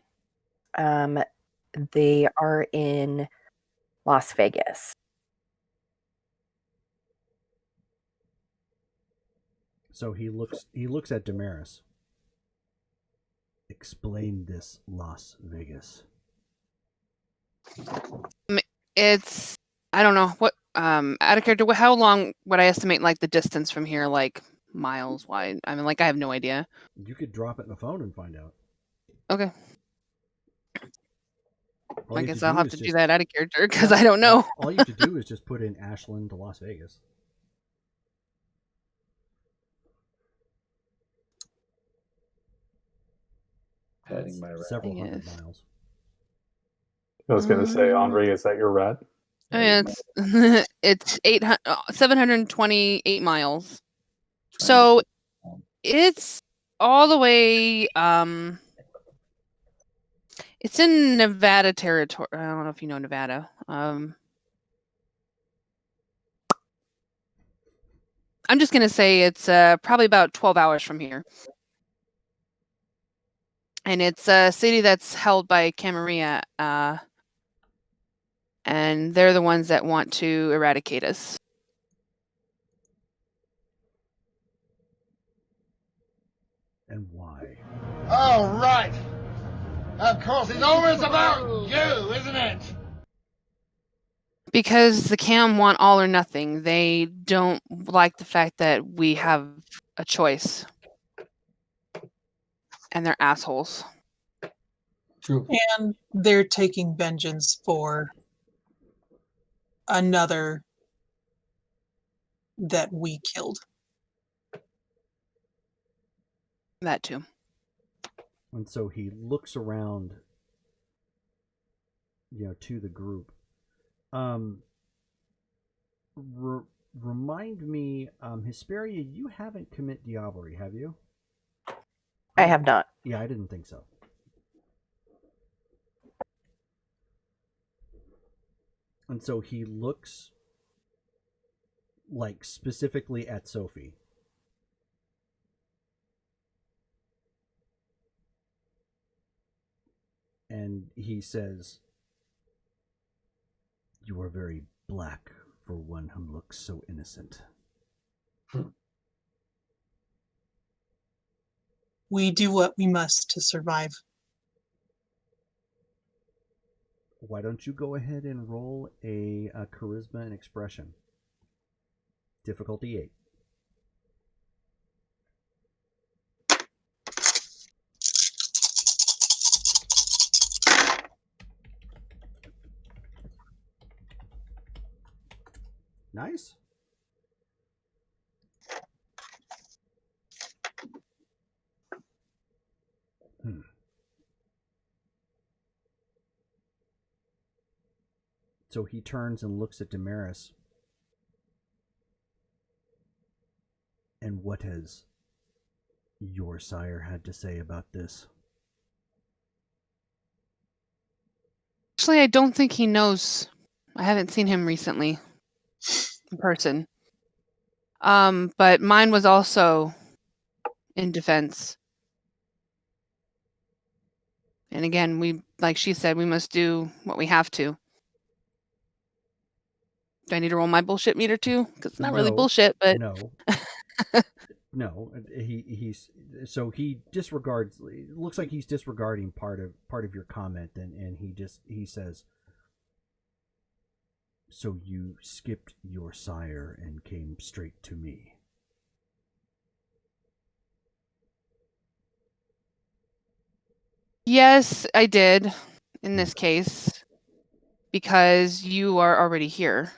They are in Las Vegas. So he looks at Damaris. explain this Las Vegas? It's I don't know what out of character. How long would I estimate like the distance from here? Like miles wide? I mean, like I have no idea. You could drop it in the phone and find out. Okay, All I you guess I'll do have is to do just- that out of character because I don't know. All you have to do is just put in Ashland to Las Vegas. Patting my rat. Several Yes. hundred miles. I was gonna say, Andre, is that your rat? I mean, it's 728 miles. So it's all the way. It's in Nevada territory. I don't know if you know Nevada. I'm just gonna say it's probably about 12 hours from here, and it's a city that's held by Camarilla, and they're the ones that want to eradicate us. And why? All right. Of course, it's always about you, isn't it? Because the Cam want all or nothing. They don't like the fact that we have a choice. And they're assholes. True. And they're taking vengeance for another that we killed. That too. And so he looks around, to the group. Remind me, Hesperia, you haven't commit diablerie, have you? I have not. Yeah, I didn't think so. And so he looks like specifically at Sophie. And he says, "You are very black for one who looks so innocent." We do what we must to survive. Why don't you go ahead and roll a charisma and expression? Difficulty 8. Nice. So he turns and looks at Damaris. And what has your sire had to say about this? Actually, I don't think he knows. I haven't seen him recently in person. But mine was also in defense. And again, like she said, we must do what we have to. Do I need to roll my bullshit meter too? Because it's not really bullshit, but no. No, he disregards. It looks like he's disregarding part of your comment, and he says, "So you skipped your sire and came straight to me." yes, I did in this case because you are already here.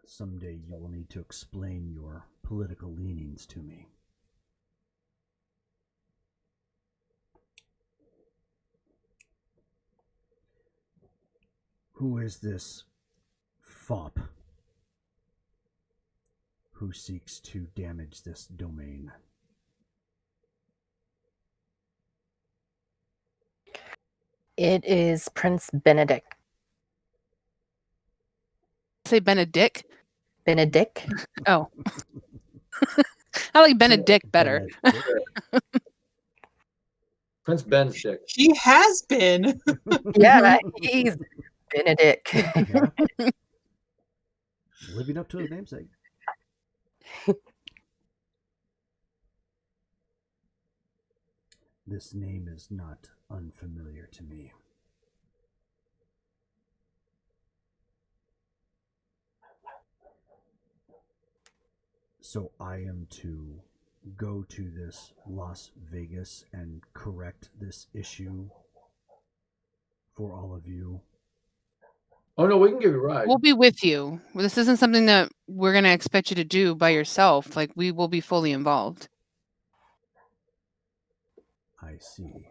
Someday you will need to explain your political leanings to me. Who is this fop who seeks to damage this domain? It is Prince Benedict. Say Benedict. Benedict? Oh. I like Benedict better. Prince Ben's dick. He has been. Yeah, he's Benedict. Yeah. Living up to his namesake. This name is not unfamiliar to me. So I am to go to this Las Vegas and correct this issue for all of you. Oh no, we can give you a ride. We'll be with you. This isn't something that we're going to expect you to do by yourself. Like, we will be fully involved. I see.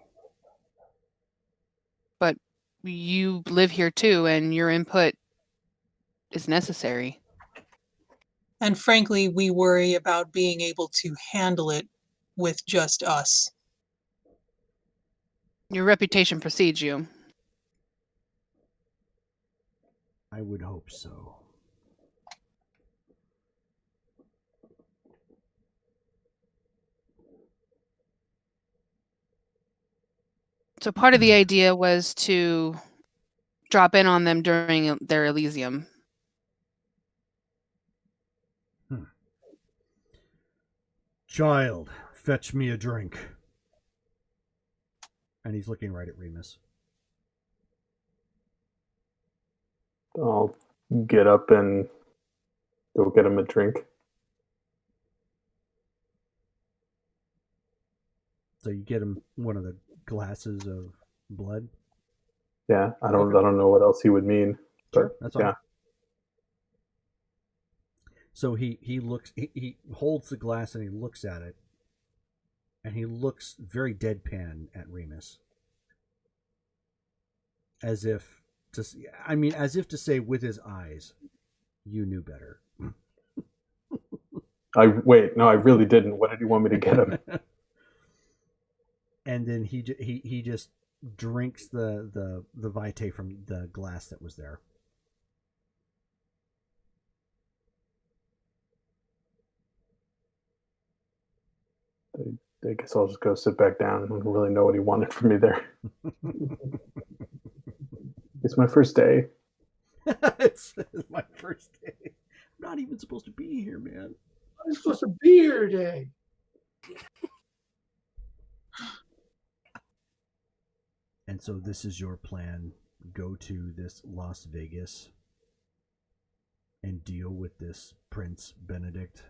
But you live here too, and your input is necessary. And frankly, we worry about being able to handle it with just us. Your reputation precedes you. I would hope so. So part of the idea was to drop in on them during their Elysium. Child, fetch me a drink. And he's looking right at Remus. I'll get up and go get him a drink. So you get him one of the glasses of blood. Yeah, I don't know what else he would mean. Sure, But that's all. yeah. So he looks, he holds the glass and he looks at it, and he looks very deadpan at Remus, as if to say with his eyes, you knew better. I really didn't. What did you want me to get him? And then he just drinks the vitae from the glass that was there. I guess I'll just go sit back down. I don't really know what he wanted from me there. It's my first day. It's my first day. I'm not even supposed to be here, man. I'm supposed to be here today. And so this is your plan. Go to this Las Vegas and deal with this Prince Benedict.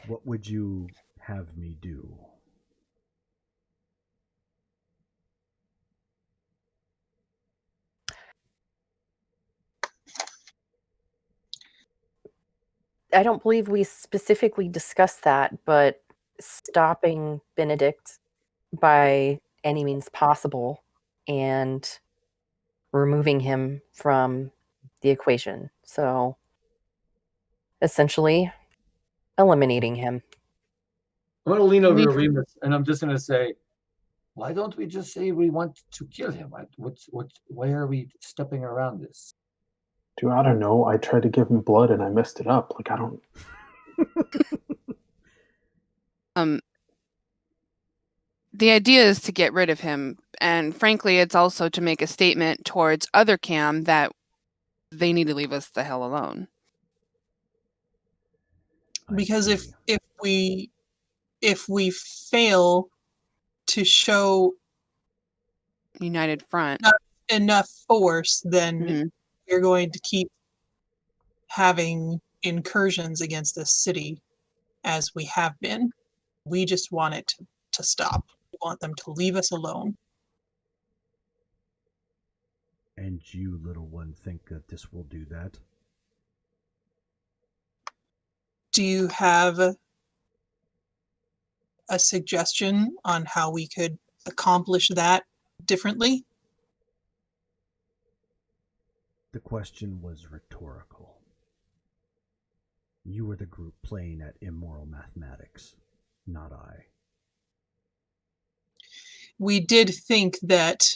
What would you have me do? I don't believe we specifically discussed that, but stopping Benedict by any means possible and removing him from the equation. So essentially eliminating him. I'm going to lean over Me- to Remus and I'm just going to say, why don't we just say we want to kill him? Why are we stepping around this? Dude, I don't know. I tried to give him blood and I messed it up. Like, I don't. The idea is to get rid of him, and frankly, it's also to make a statement towards other cam that they need to leave us the hell alone. Because if we fail to show United Front. enough force, then Mhm. you're going to keep having incursions against this city as we have been. We just want it to stop. We want them to leave us alone. And you, little one, think that this will do that? Do you have a suggestion on how we could accomplish that differently? The question was rhetorical. You were the group playing at immoral mathematics, not I. We did think that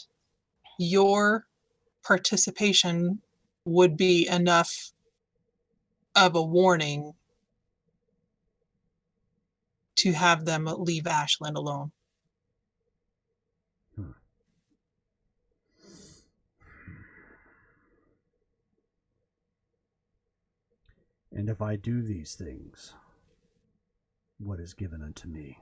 your participation would be enough of a warning to have them leave Ashland alone. And if I do these things, what is given unto me?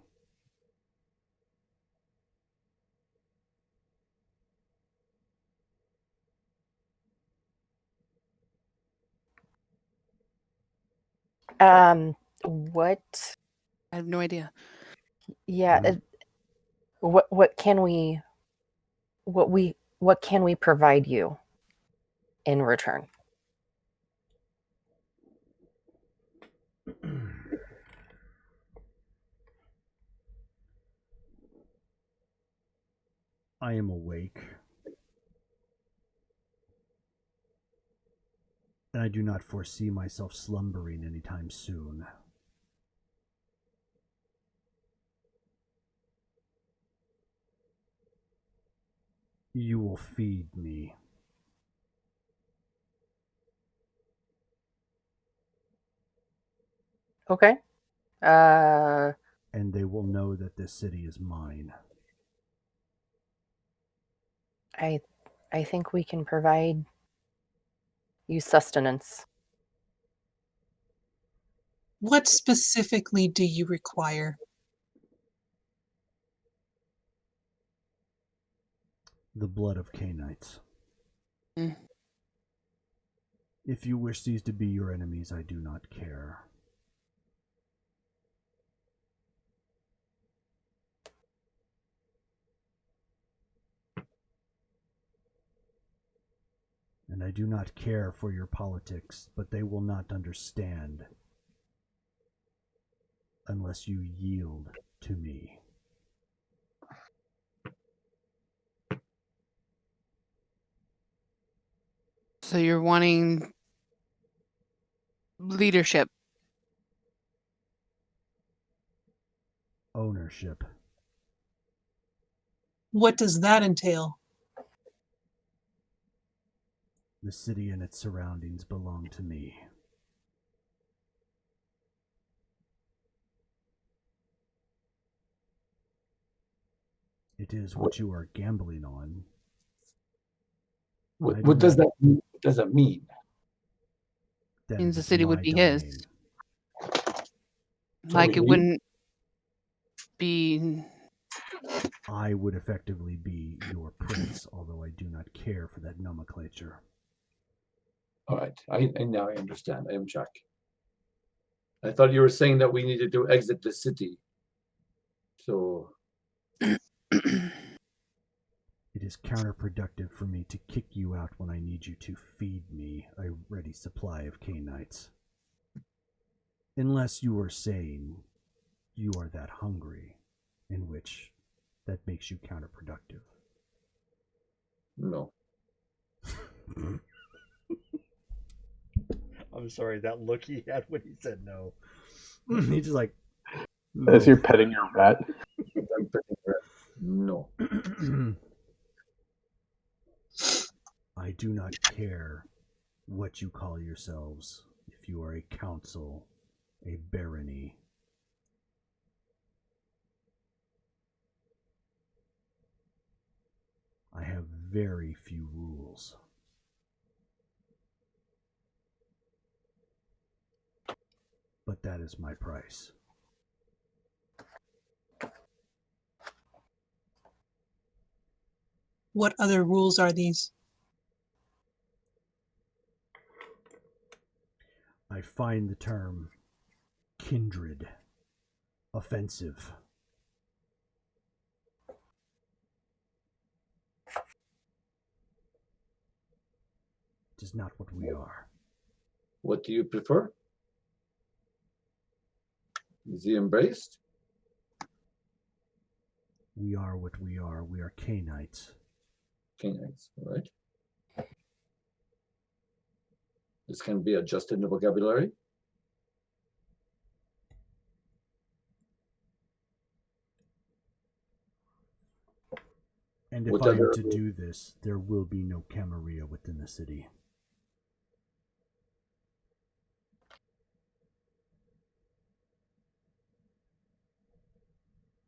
What? I have no idea. Yeah. What can we provide you in return? I am awake, and I do not foresee myself slumbering anytime soon. You will feed me. Okay. And they will know that this city is mine. I think we can provide you sustenance. What specifically do you require? The blood of Canaanites. Mm. If you wish these to be your enemies, I do not care. And I do not care for your politics, but they will not understand unless you yield to me. So you're wanting leadership. Ownership. What does that entail? The city and its surroundings belong to me. It is what you are gambling on. What does that mean? What does that mean? That Means it the is city would my be domain. his. So Like it we- wouldn't be. I would effectively be your prince, although I do not care for that nomenclature. All right, I now I understand. I am Jack. I thought you were saying that we needed to exit the city. So It is counterproductive for me to kick you out when I need you to feed me a ready supply of Canaanites. Unless you are saying you are that hungry, in which that makes you counterproductive. no. I'm sorry, that look he had when he said no. He's just like, As you're petting your rat. I'm pretty sure. No. I do not care what you call yourselves, if you are a council, a barony. I have very few rules. But that is my price. What other rules are these? I find the term kindred offensive. It is not what we are. What do you prefer? Is he embraced? We are what we are. We are Canaanites. Canaanites, all right. This can be adjusted in the vocabulary. And if What I am other- to do this, there will be no Camarilla within the city.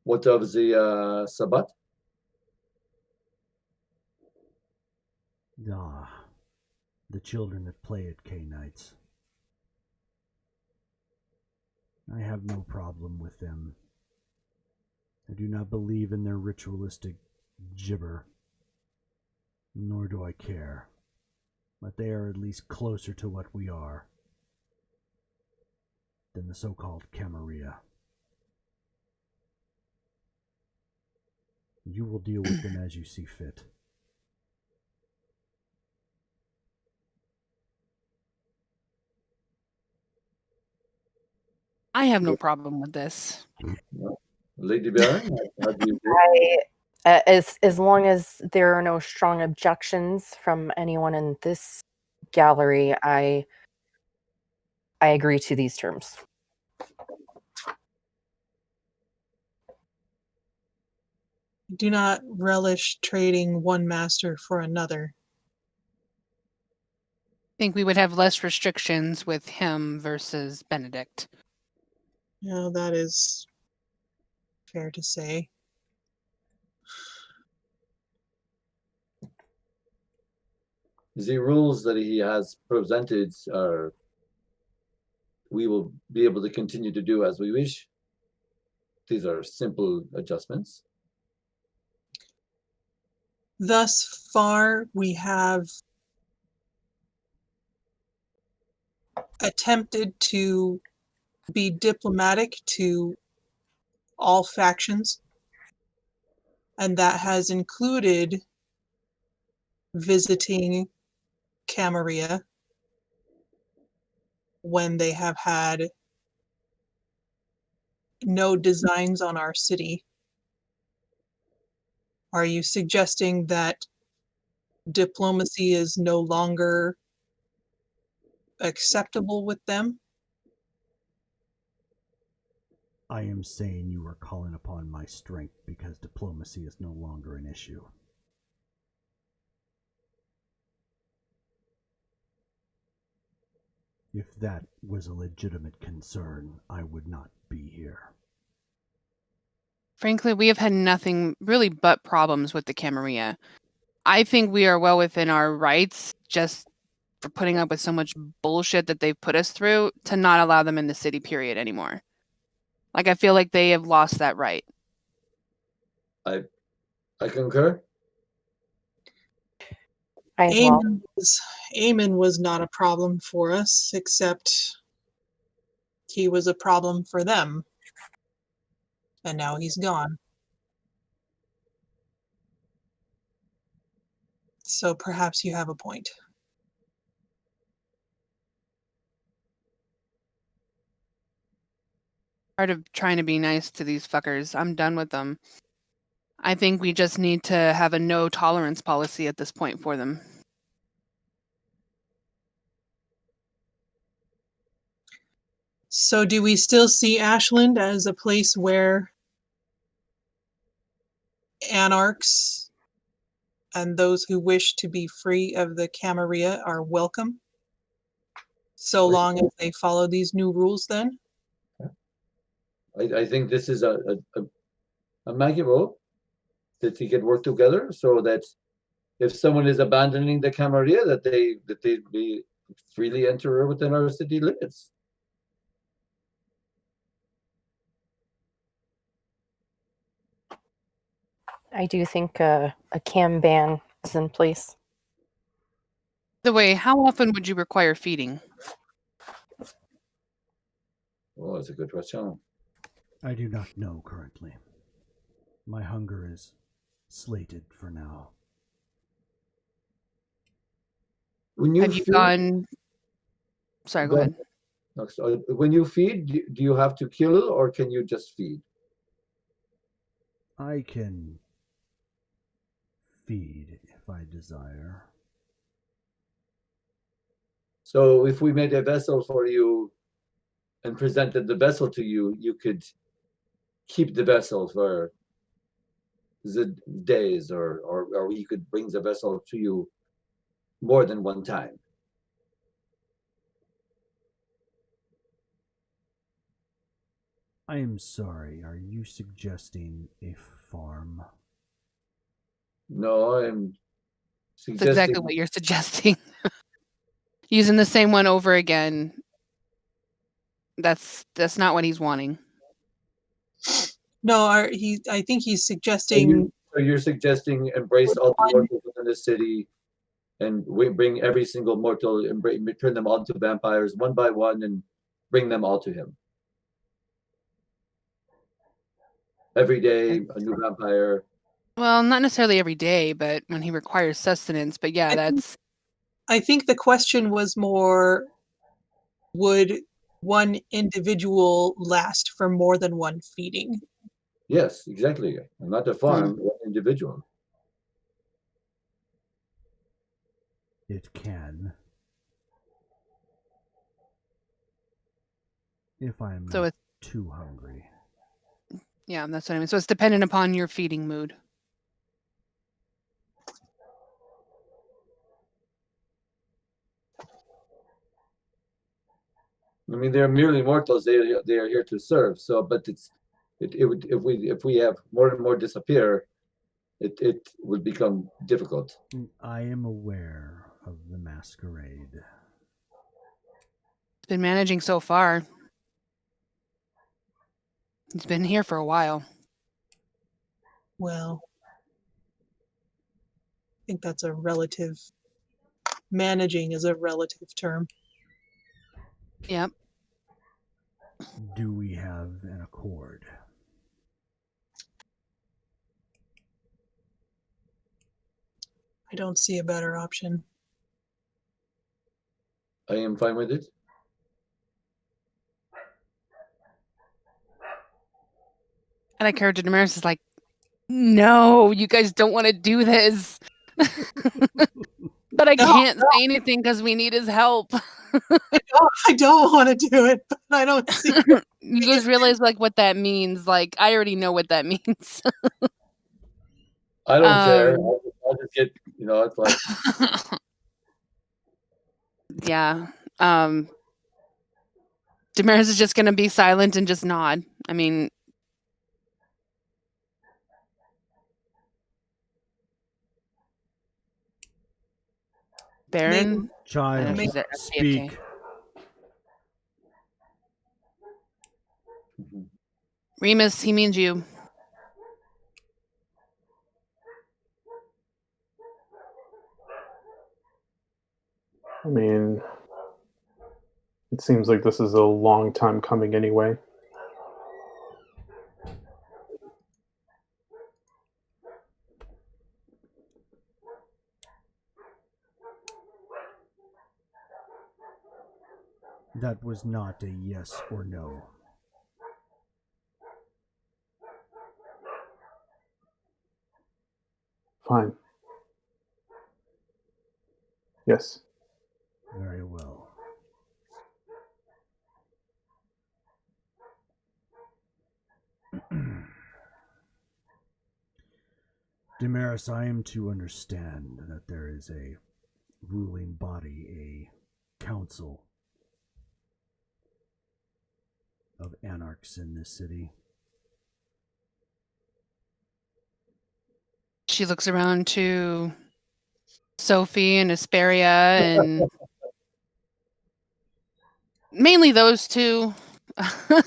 What of the Sabbat? Ah, the children that play at Canaanites. I have no problem with them. I do not believe in their ritualistic gibber, nor do I care. But they are at least closer to what we are than the so-called Camarilla. You will deal with them as you see fit. I have no problem with this. Lady Baron, how do you feel? As long as there are no strong objections from anyone in this gallery, I agree to these terms. Do not relish trading one master for another. I think we would have less restrictions with him versus Benedict. Yeah, that is fair to say. The rules that he has presented are we will be able to continue to do as we wish. These are simple adjustments. Thus far, we have attempted to be diplomatic to all factions, and that has included visiting Camarilla when they have had no designs on our city. Are you suggesting that diplomacy is no longer acceptable with them? I am saying you are calling upon my strength because diplomacy is no longer an issue. If that was a legitimate concern, I would not be here. Frankly, we have had nothing really but problems with the Camarilla. I think we are well within our rights just for putting up with so much bullshit that they've put us through to not allow them in the city period anymore. Like, I feel like they have lost that right. I concur. I as well. Eamon was not a problem for us, except he was a problem for them. And now he's gone. So perhaps you have a point. Part of trying to be nice to these fuckers. I'm done with them. I think we just need to have a no tolerance policy at this point for them. So do we still see Ashland as a place where anarchs and those who wish to be free of the Camarilla are welcome? So long as they follow these new rules then? I think this is a amicable that we can work together so that if someone is abandoning the Camarilla, that they be freely enter within our city limits. I do think a cam ban is in place. By the way, how often would you require feeding? Oh, that's a good question. I do not know currently. My hunger is slated for now. When you Have you feed, gone? Sorry, go ahead. when you feed, do you have to kill or can you just feed? I can feed if I desire. So if we made a vessel for you and presented the vessel to you, you could keep the vessel for the days or you could bring the vessel to you more than one time. I am sorry, are you suggesting a farm? No, I'm That's suggesting exactly what you're suggesting. Using the same one over again. That's not what he's wanting. No, I think he's So suggesting you're suggesting embrace all the mortals within the city, and we bring every single mortal and turn them all into vampires one by one, and bring them all to him. Every day, a new vampire. Well, not necessarily every day, but when he requires sustenance. But yeah, that's I think the question was more, would one individual last for more than one feeding? Yes, exactly. And not a farm, one individual. It can. If I'm so not it's too hungry. yeah, that's what I mean. So it's dependent upon your feeding mood. I mean, they're merely mortals. They are here to serve. So, but it would, if we have more and more disappear, it would become difficult. I am aware of the masquerade. It's been managing so far. He's been here for a while. Well, I think that's a relative. Managing is a relative term. Yep. Do we have an accord? I don't see a better option. I am fine with it. And I character Damaris is like, no, you guys don't want to do this. But I can't say anything because we need his help. I don't want to do it, but I don't see. You guys realize like what that means? Like I already know what that means. I don't care. I'll just get, it's like. Yeah. Damaris is just gonna be silent and just nod. I mean, Baron. Child, she's at speak. AFK. Remus, he means you. I mean, it seems like this is a long time coming anyway. That was not a yes or no. Fine. Yes. Very well. Damaris, I am to understand that there is a ruling body, a council of anarchs in this city. She looks around to Sophie and Asperia and mainly those two,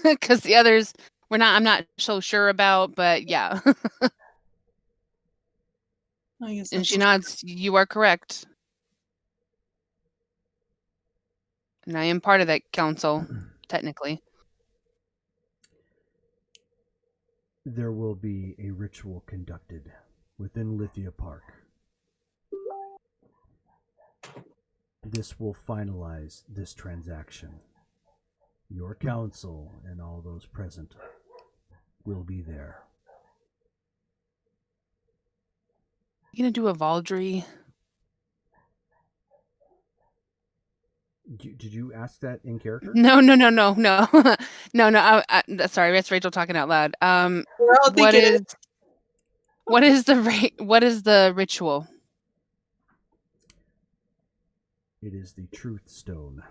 because the others I'm not so sure about, but yeah. I guess And that's she nods, you are correct. And I am part of that council, technically. There will be a ritual conducted within Lithia Park. This will finalize this transaction. Your council and all those present will be there. You gonna do a Valdry? Did you ask that in character? No. No. Sorry, that's Rachel talking out loud. We're all What thinking is what is the ritual? It is the Truth Stone,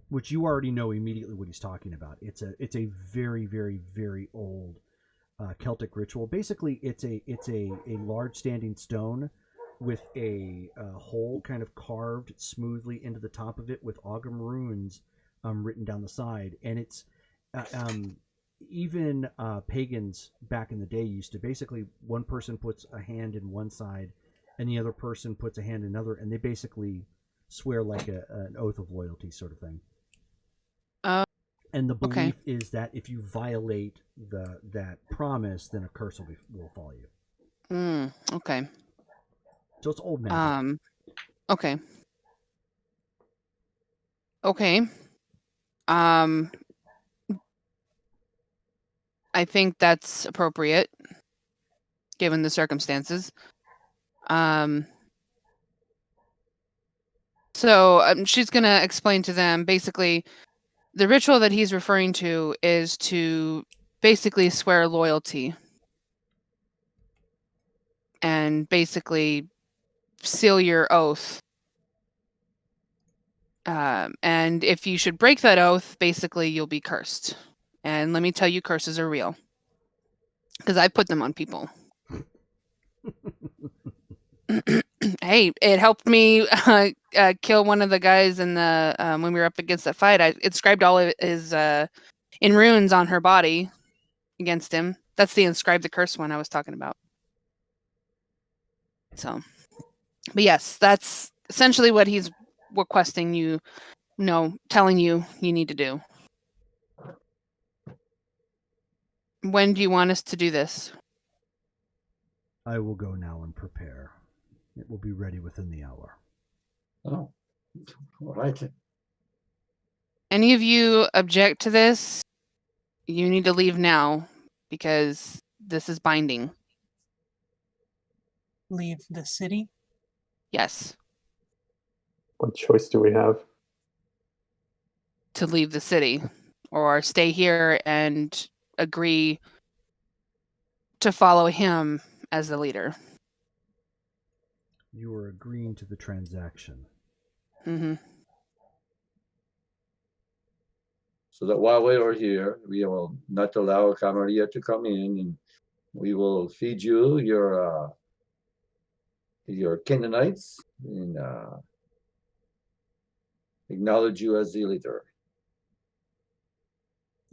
which you already know immediately what he's talking about. It's a very, very, very old Celtic ritual. Basically, it's a large standing stone with a hole kind of carved smoothly into the top of it with Ogham runes written down the side. And it's even pagans back in the day used to basically, one person puts a hand in one side and the other person puts a hand in another, and they basically swear like an oath of loyalty sort of thing. And the Okay. belief is that if you violate that promise, then a curse will follow you. Okay. So it's old magic. Okay. Okay. I think that's appropriate given the circumstances. So she's going to explain to them basically the ritual that he's referring to is to basically swear loyalty and basically seal your oath. And if you should break that oath, basically you'll be cursed. And let me tell you, curses are real because I put them on people. Hey, it helped me kill one of the guys in the when we were up against that fight. I inscribed all of his in runes on her body against him. That's the inscribe the curse one I was talking about. So, but yes, that's essentially what he's requesting you, telling you need to do. When do you want us to do this? I will go now and prepare. It will be ready within the hour. Oh, all right. Any of you object to this? You need to leave now because this is binding. Leave the city. Yes, What choice do we have? to leave the city or stay here and agree to follow him as the leader. You are agreeing to the transaction. Mm-hmm. So that while we are here, we will not allow Camaria to come in, and we will feed you your Canaanites and acknowledge you as the leader.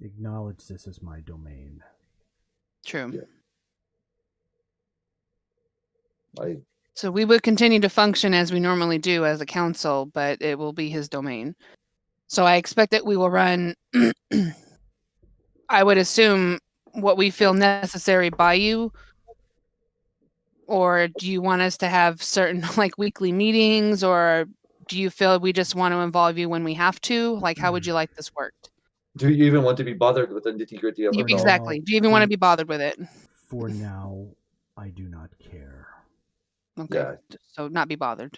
Acknowledge this as my domain. True. Yeah. So we would continue to function as we normally do as a council, but it will be his domain. So I expect that we will run, I would assume, what we feel necessary by you. Or do you want us to have certain like weekly meetings, or do you feel we just want to involve you when we have to? Like, how would you like this worked? Do you even want to be bothered with the nitty-gritty of it? Exactly. Do you even want to be bothered with it? For now, I do not care. Okay. Yeah. So not be bothered.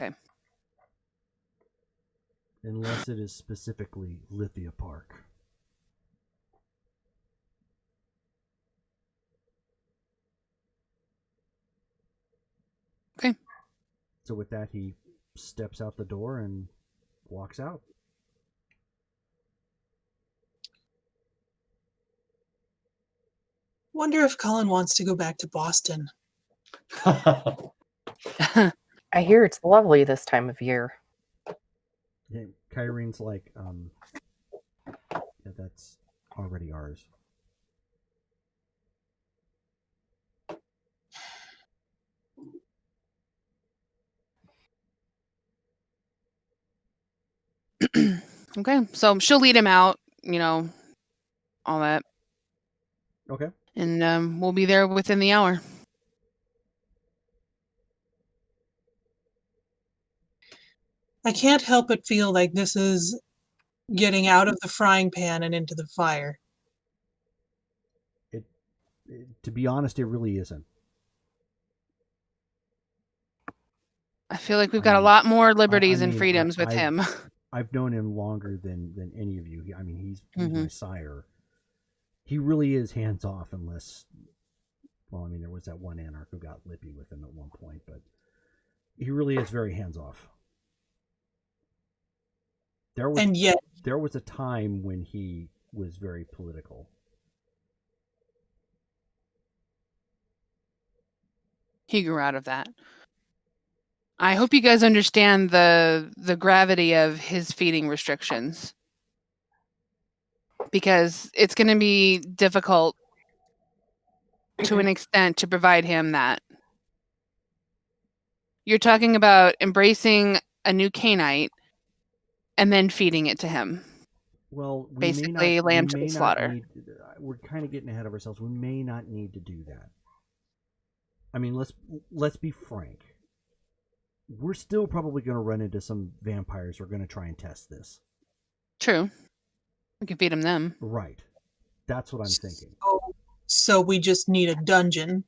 Okay. Unless it is specifically Lithia Park. Okay. So with that, he steps out the door and walks out. Wonder if Colin wants to go back to Boston. I hear it's lovely this time of year. Yeah, Kyrene's like, yeah, that's already ours. Okay. So she'll lead him out, all that. Okay. And we'll be there within the hour. I can't help but feel like this is getting out of the frying pan and into the fire. To be honest, it really isn't. I feel like we've got a lot more liberties and freedoms with him. I've known him longer than any of you. He's Mhm. my sire. He really is hands off, unless, well, there was that one anarch who got lippy with him at one point, but he really is very hands off. And yet, there was a time when he was very political. He grew out of that. I hope you guys understand the gravity of his feeding restrictions, because it's going to be difficult to an extent to provide him that. You're talking about embracing a new canite and then feeding it to him. Well, we Basically, lamb to the slaughter. need. We're kind of getting ahead of ourselves. We may not need to do that. I mean, let's be frank. We're still probably going to run into some vampires who are going to try and test this. True. We can feed him them. Right. That's what I'm thinking. So we just need a dungeon.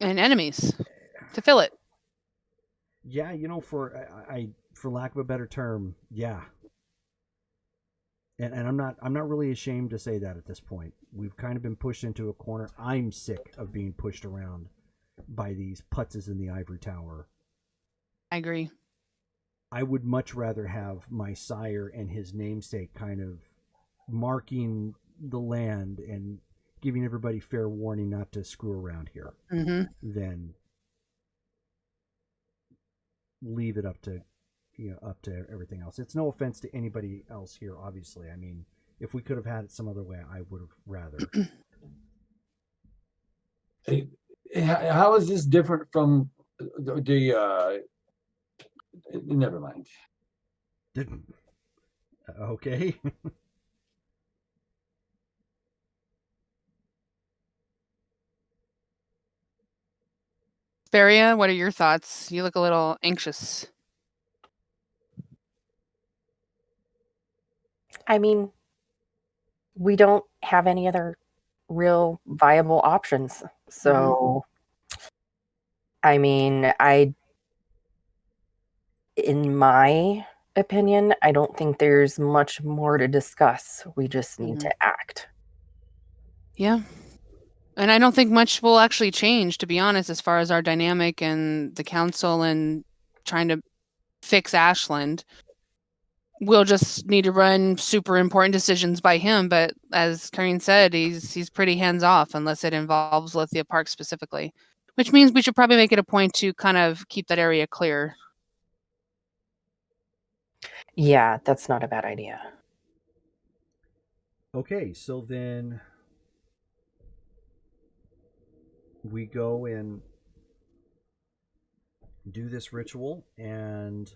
And enemies to fill it. Yeah, for lack of a better term, yeah. And I'm not really ashamed to say that at this point. We've kind of been pushed into a corner. I'm sick of being pushed around by these putzes in the ivory tower. I agree. I would much rather have my sire and his namesake kind of marking the land and giving everybody fair warning not to screw around here than leave it up to everything else. It's no offense to anybody else here, obviously. I mean, if we could have had it some other way, I would have rather. How is this different from the never mind. Okay. Sparia, what are your thoughts? You look a little anxious. I mean, we don't have any other real viable options. So, I mean, in my opinion, I don't think there's much more to discuss. We just need to act. Yeah. And I don't think much will actually change, to be honest, as far as our dynamic and the council and trying to fix Ashland. We'll just need to run super important decisions by him. But as Karine said, he's pretty hands off unless it involves Lithia Park specifically, which means we should probably make it a point to kind of keep that area clear. Yeah, that's not a bad idea. Okay, so then we go and do this ritual, and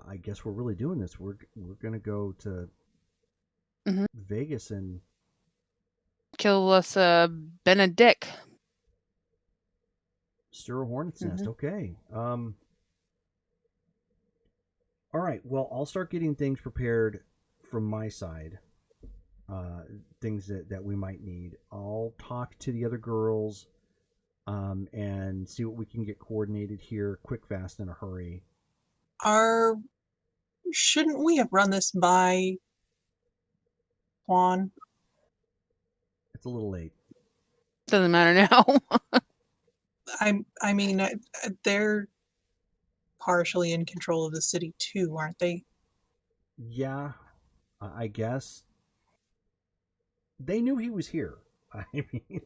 I guess we're really doing this. We're gonna go to Vegas and kill us a Benedict. Stir a hornet's nest. Okay. All right. Well, I'll start getting things prepared from my side. Things that we might need. I'll talk to the other girls, and see what we can get coordinated here, quick, fast, in a hurry. Shouldn't we have run this by Juan? It's a little late. Doesn't matter now. I mean, they're partially in control of the city too, aren't they? Yeah, I guess they knew he was here. I mean,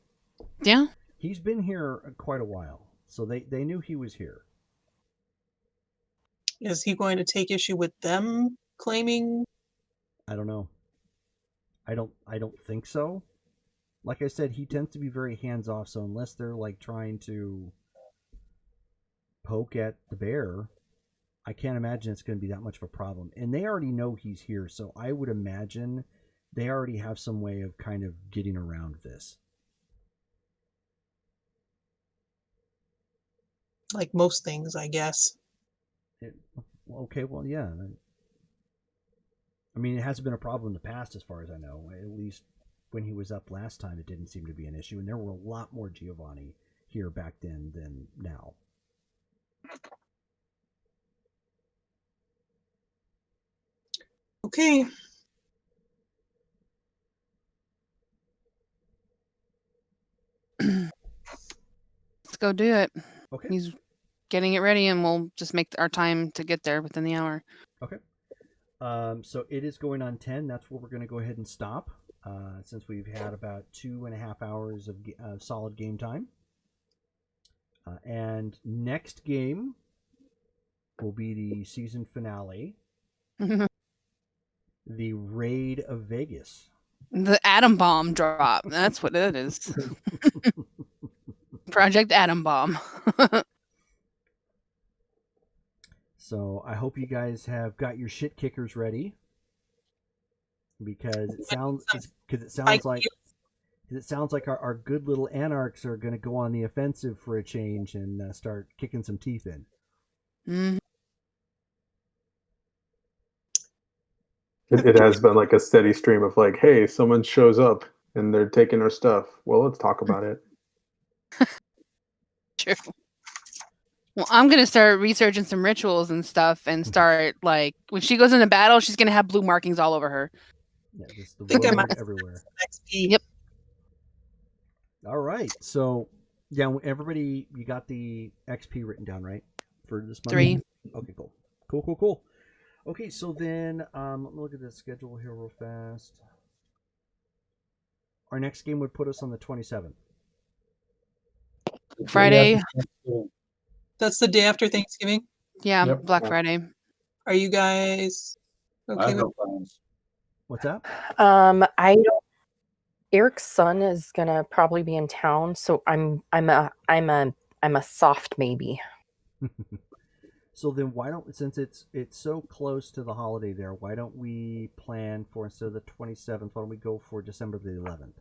yeah, he's been here quite a while, so they knew he was here. Is he going to take issue with them claiming? I don't know. I don't think so. Like I said, he tends to be very hands off, so unless they're like trying to poke at the bear, I can't imagine it's going to be that much of a problem. And they already know he's here, so I would imagine they already have some way of kind of getting around this. Like most things, I guess. Okay, well, yeah. I mean, it hasn't been a problem in the past, as far as I know. At least when he was up last time, it didn't seem to be an issue, and there were a lot more Giovanni here back then than now. Okay. Let's go do it. Okay. He's getting it ready, and we'll just make our time to get there within the hour. Okay. So it is going on 10. That's where we're going to go ahead and stop, since we've had about 2.5 hours of solid game time. And next game will be the season finale, the Raid of Vegas. The atom bomb drop. That's what it is. Project Atom Bomb. So I hope you guys have got your shit kickers ready, because it sounds like our good little anarchs are going to go on the offensive for a change and start kicking some teeth in. Mhm. It has been like a steady stream of like, hey, someone shows up and they're taking our stuff. Well, let's talk about it. True. Well, I'm gonna start researching some rituals and stuff, and start like when she goes into battle, she's gonna have blue markings all over her. Yeah, just the I think I word might everywhere. XP. Yep. All right, so yeah, everybody, you got the XP written down, right, for this month? 3. Okay, cool. Okay, so then let me look at the schedule here real fast. Our next game would put us on the 27th. Friday. That's the day after Thanksgiving. Yeah, Yep. Black Friday. Are you guys I okay have with no plans. What's that? I don't. Eric's son is gonna probably be in town, so I'm a soft maybe. So then why don't, since it's so close to the holiday there, why don't we plan for, instead of the 27th, why don't we go for December the 11th?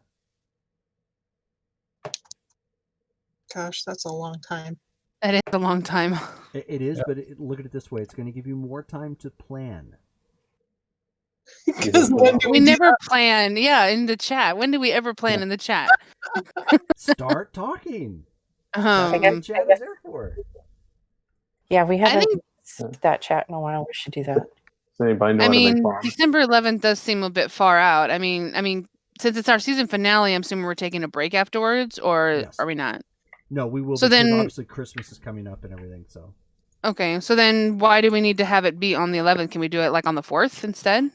gosh, that's a long time. It is a long time. It is, Yeah. but look at it this way: it's going to give you more time to plan. Because when do We do never plan. Yeah, in the chat. When do we ever plan in the chat? Start talking. That's what the Um, chat is there for. Yeah, we haven't think- used that chat in a while. We should do that. Does anybody know I how to mean, make bombs? December 11th does seem a bit far out. I mean, since it's our season finale, I'm assuming we're taking a break afterwards, or Yes. are we not? No, we will. So because then- obviously Christmas is coming up and everything. So Okay, so then why do we need to have it be on the 11th? Can we do it like on the 4th instead?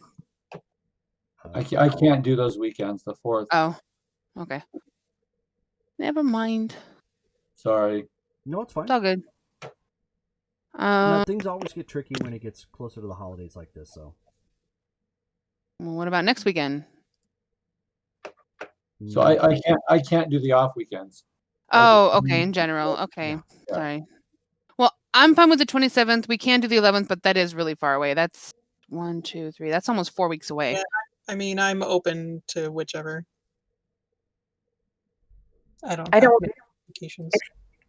I can't do those weekends. The 4th. Oh, okay. Never mind. Sorry. No, it's fine. It's all good. No, things always get tricky when it gets closer to the holidays like this. So Well, what about next weekend? So I can't do the off weekends. Oh, okay. In general, okay. Yeah. Yeah. Sorry. Well, I'm fine with the 27th. We can do the 11th, but that is really far away. That's 1, 2, 3. That's almost 4 weeks away. Yeah. I mean, I'm open to whichever. I don't I have don't. many vacations.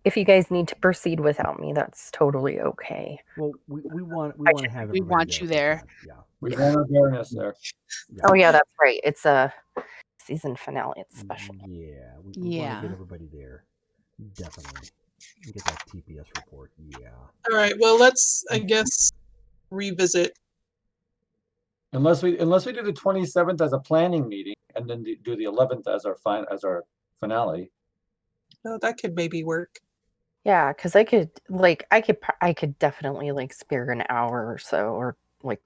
If you guys need to proceed without me, that's totally okay. well, we want to have We everybody want there you if we there. can. Yeah. We want our fairness there. Yeah. Oh yeah, that's right. It's a season finale. It's special. Yeah, we want to Yeah. get everybody there. Definitely. And get that TPS report. Yeah. All right. Well, let's, I guess, revisit. Unless we do the 27th as a planning meeting and then do the 11th as our finale. Oh, that could maybe work. Yeah, because I could definitely like spare an hour or so, or like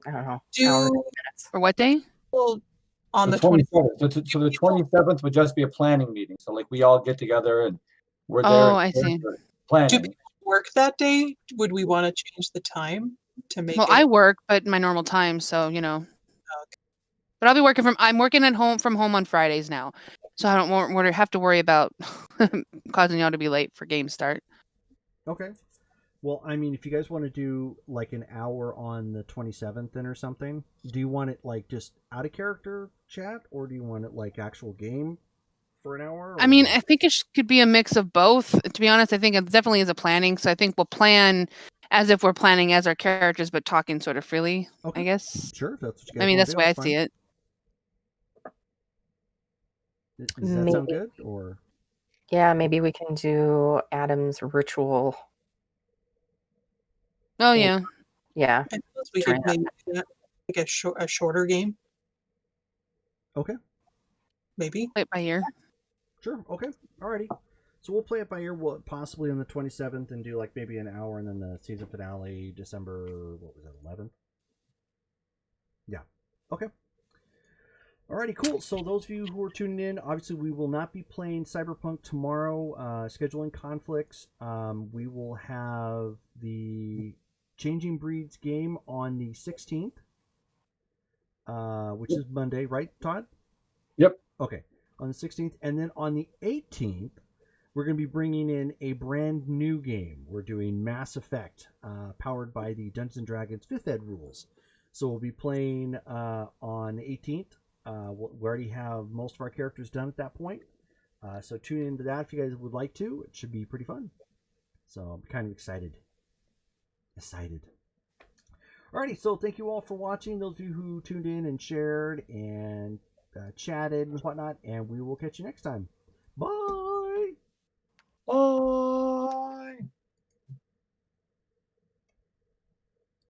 I don't know, hour Do minutes. For what day? well, on The the 20th. 27th. So the 27th would just be a planning meeting. So like we all get together and we're there. Oh, I see. Do Planning. people work that day? Would we want to change the time to make Well, it? I work, but my normal time, so But I'll be working I'm working from home on Fridays now, so I don't have to worry about causing y'all to be late for game start. Okay. Well, I mean, if you guys want to do like an hour on the 27th then or something, do you want it like just out of character chat, or do you want it like actual game for an hour? I mean, or- I think it could be a mix of both. To be honest, I think it definitely is a planning. So I think we'll plan as if we're planning as our characters, but talking sort of freely. Okay. I guess. Sure, if that's what you guys I mean, wanna that's do, the way I fine. see it. Does that sound Maybe. good? Or Yeah, maybe we can do Adam's ritual. Oh yeah. Yeah, I suppose we Try could that. maybe do that, like a shorter game, okay, maybe. Play it by ear. sure, okay, alrighty. So we'll play it by ear. We'll possibly on the 27th and do like maybe an hour, and then the season finale December, what was it, 11th? Yeah. Okay. Alrighty, cool. So those of you who are tuning in, obviously we will not be playing Cyberpunk tomorrow. Scheduling conflicts. We will have the Changing Breeds game on the 16th, which is Monday, right, Todd? Yep. Okay, on the 16th. And then on the 18th, we're going to be bringing in a brand new game. We're doing Mass Effect, powered by the Dungeons & Dragons 5th Ed rules. So we'll be playing on the 18th. We already have most of our characters done at that point. So tune into that if you guys would like to. It should be pretty fun. So I'm kind of excited. Alrighty, so thank you all for watching. Those of you who tuned in and shared and chatted and whatnot. And we will catch you next time. Bye!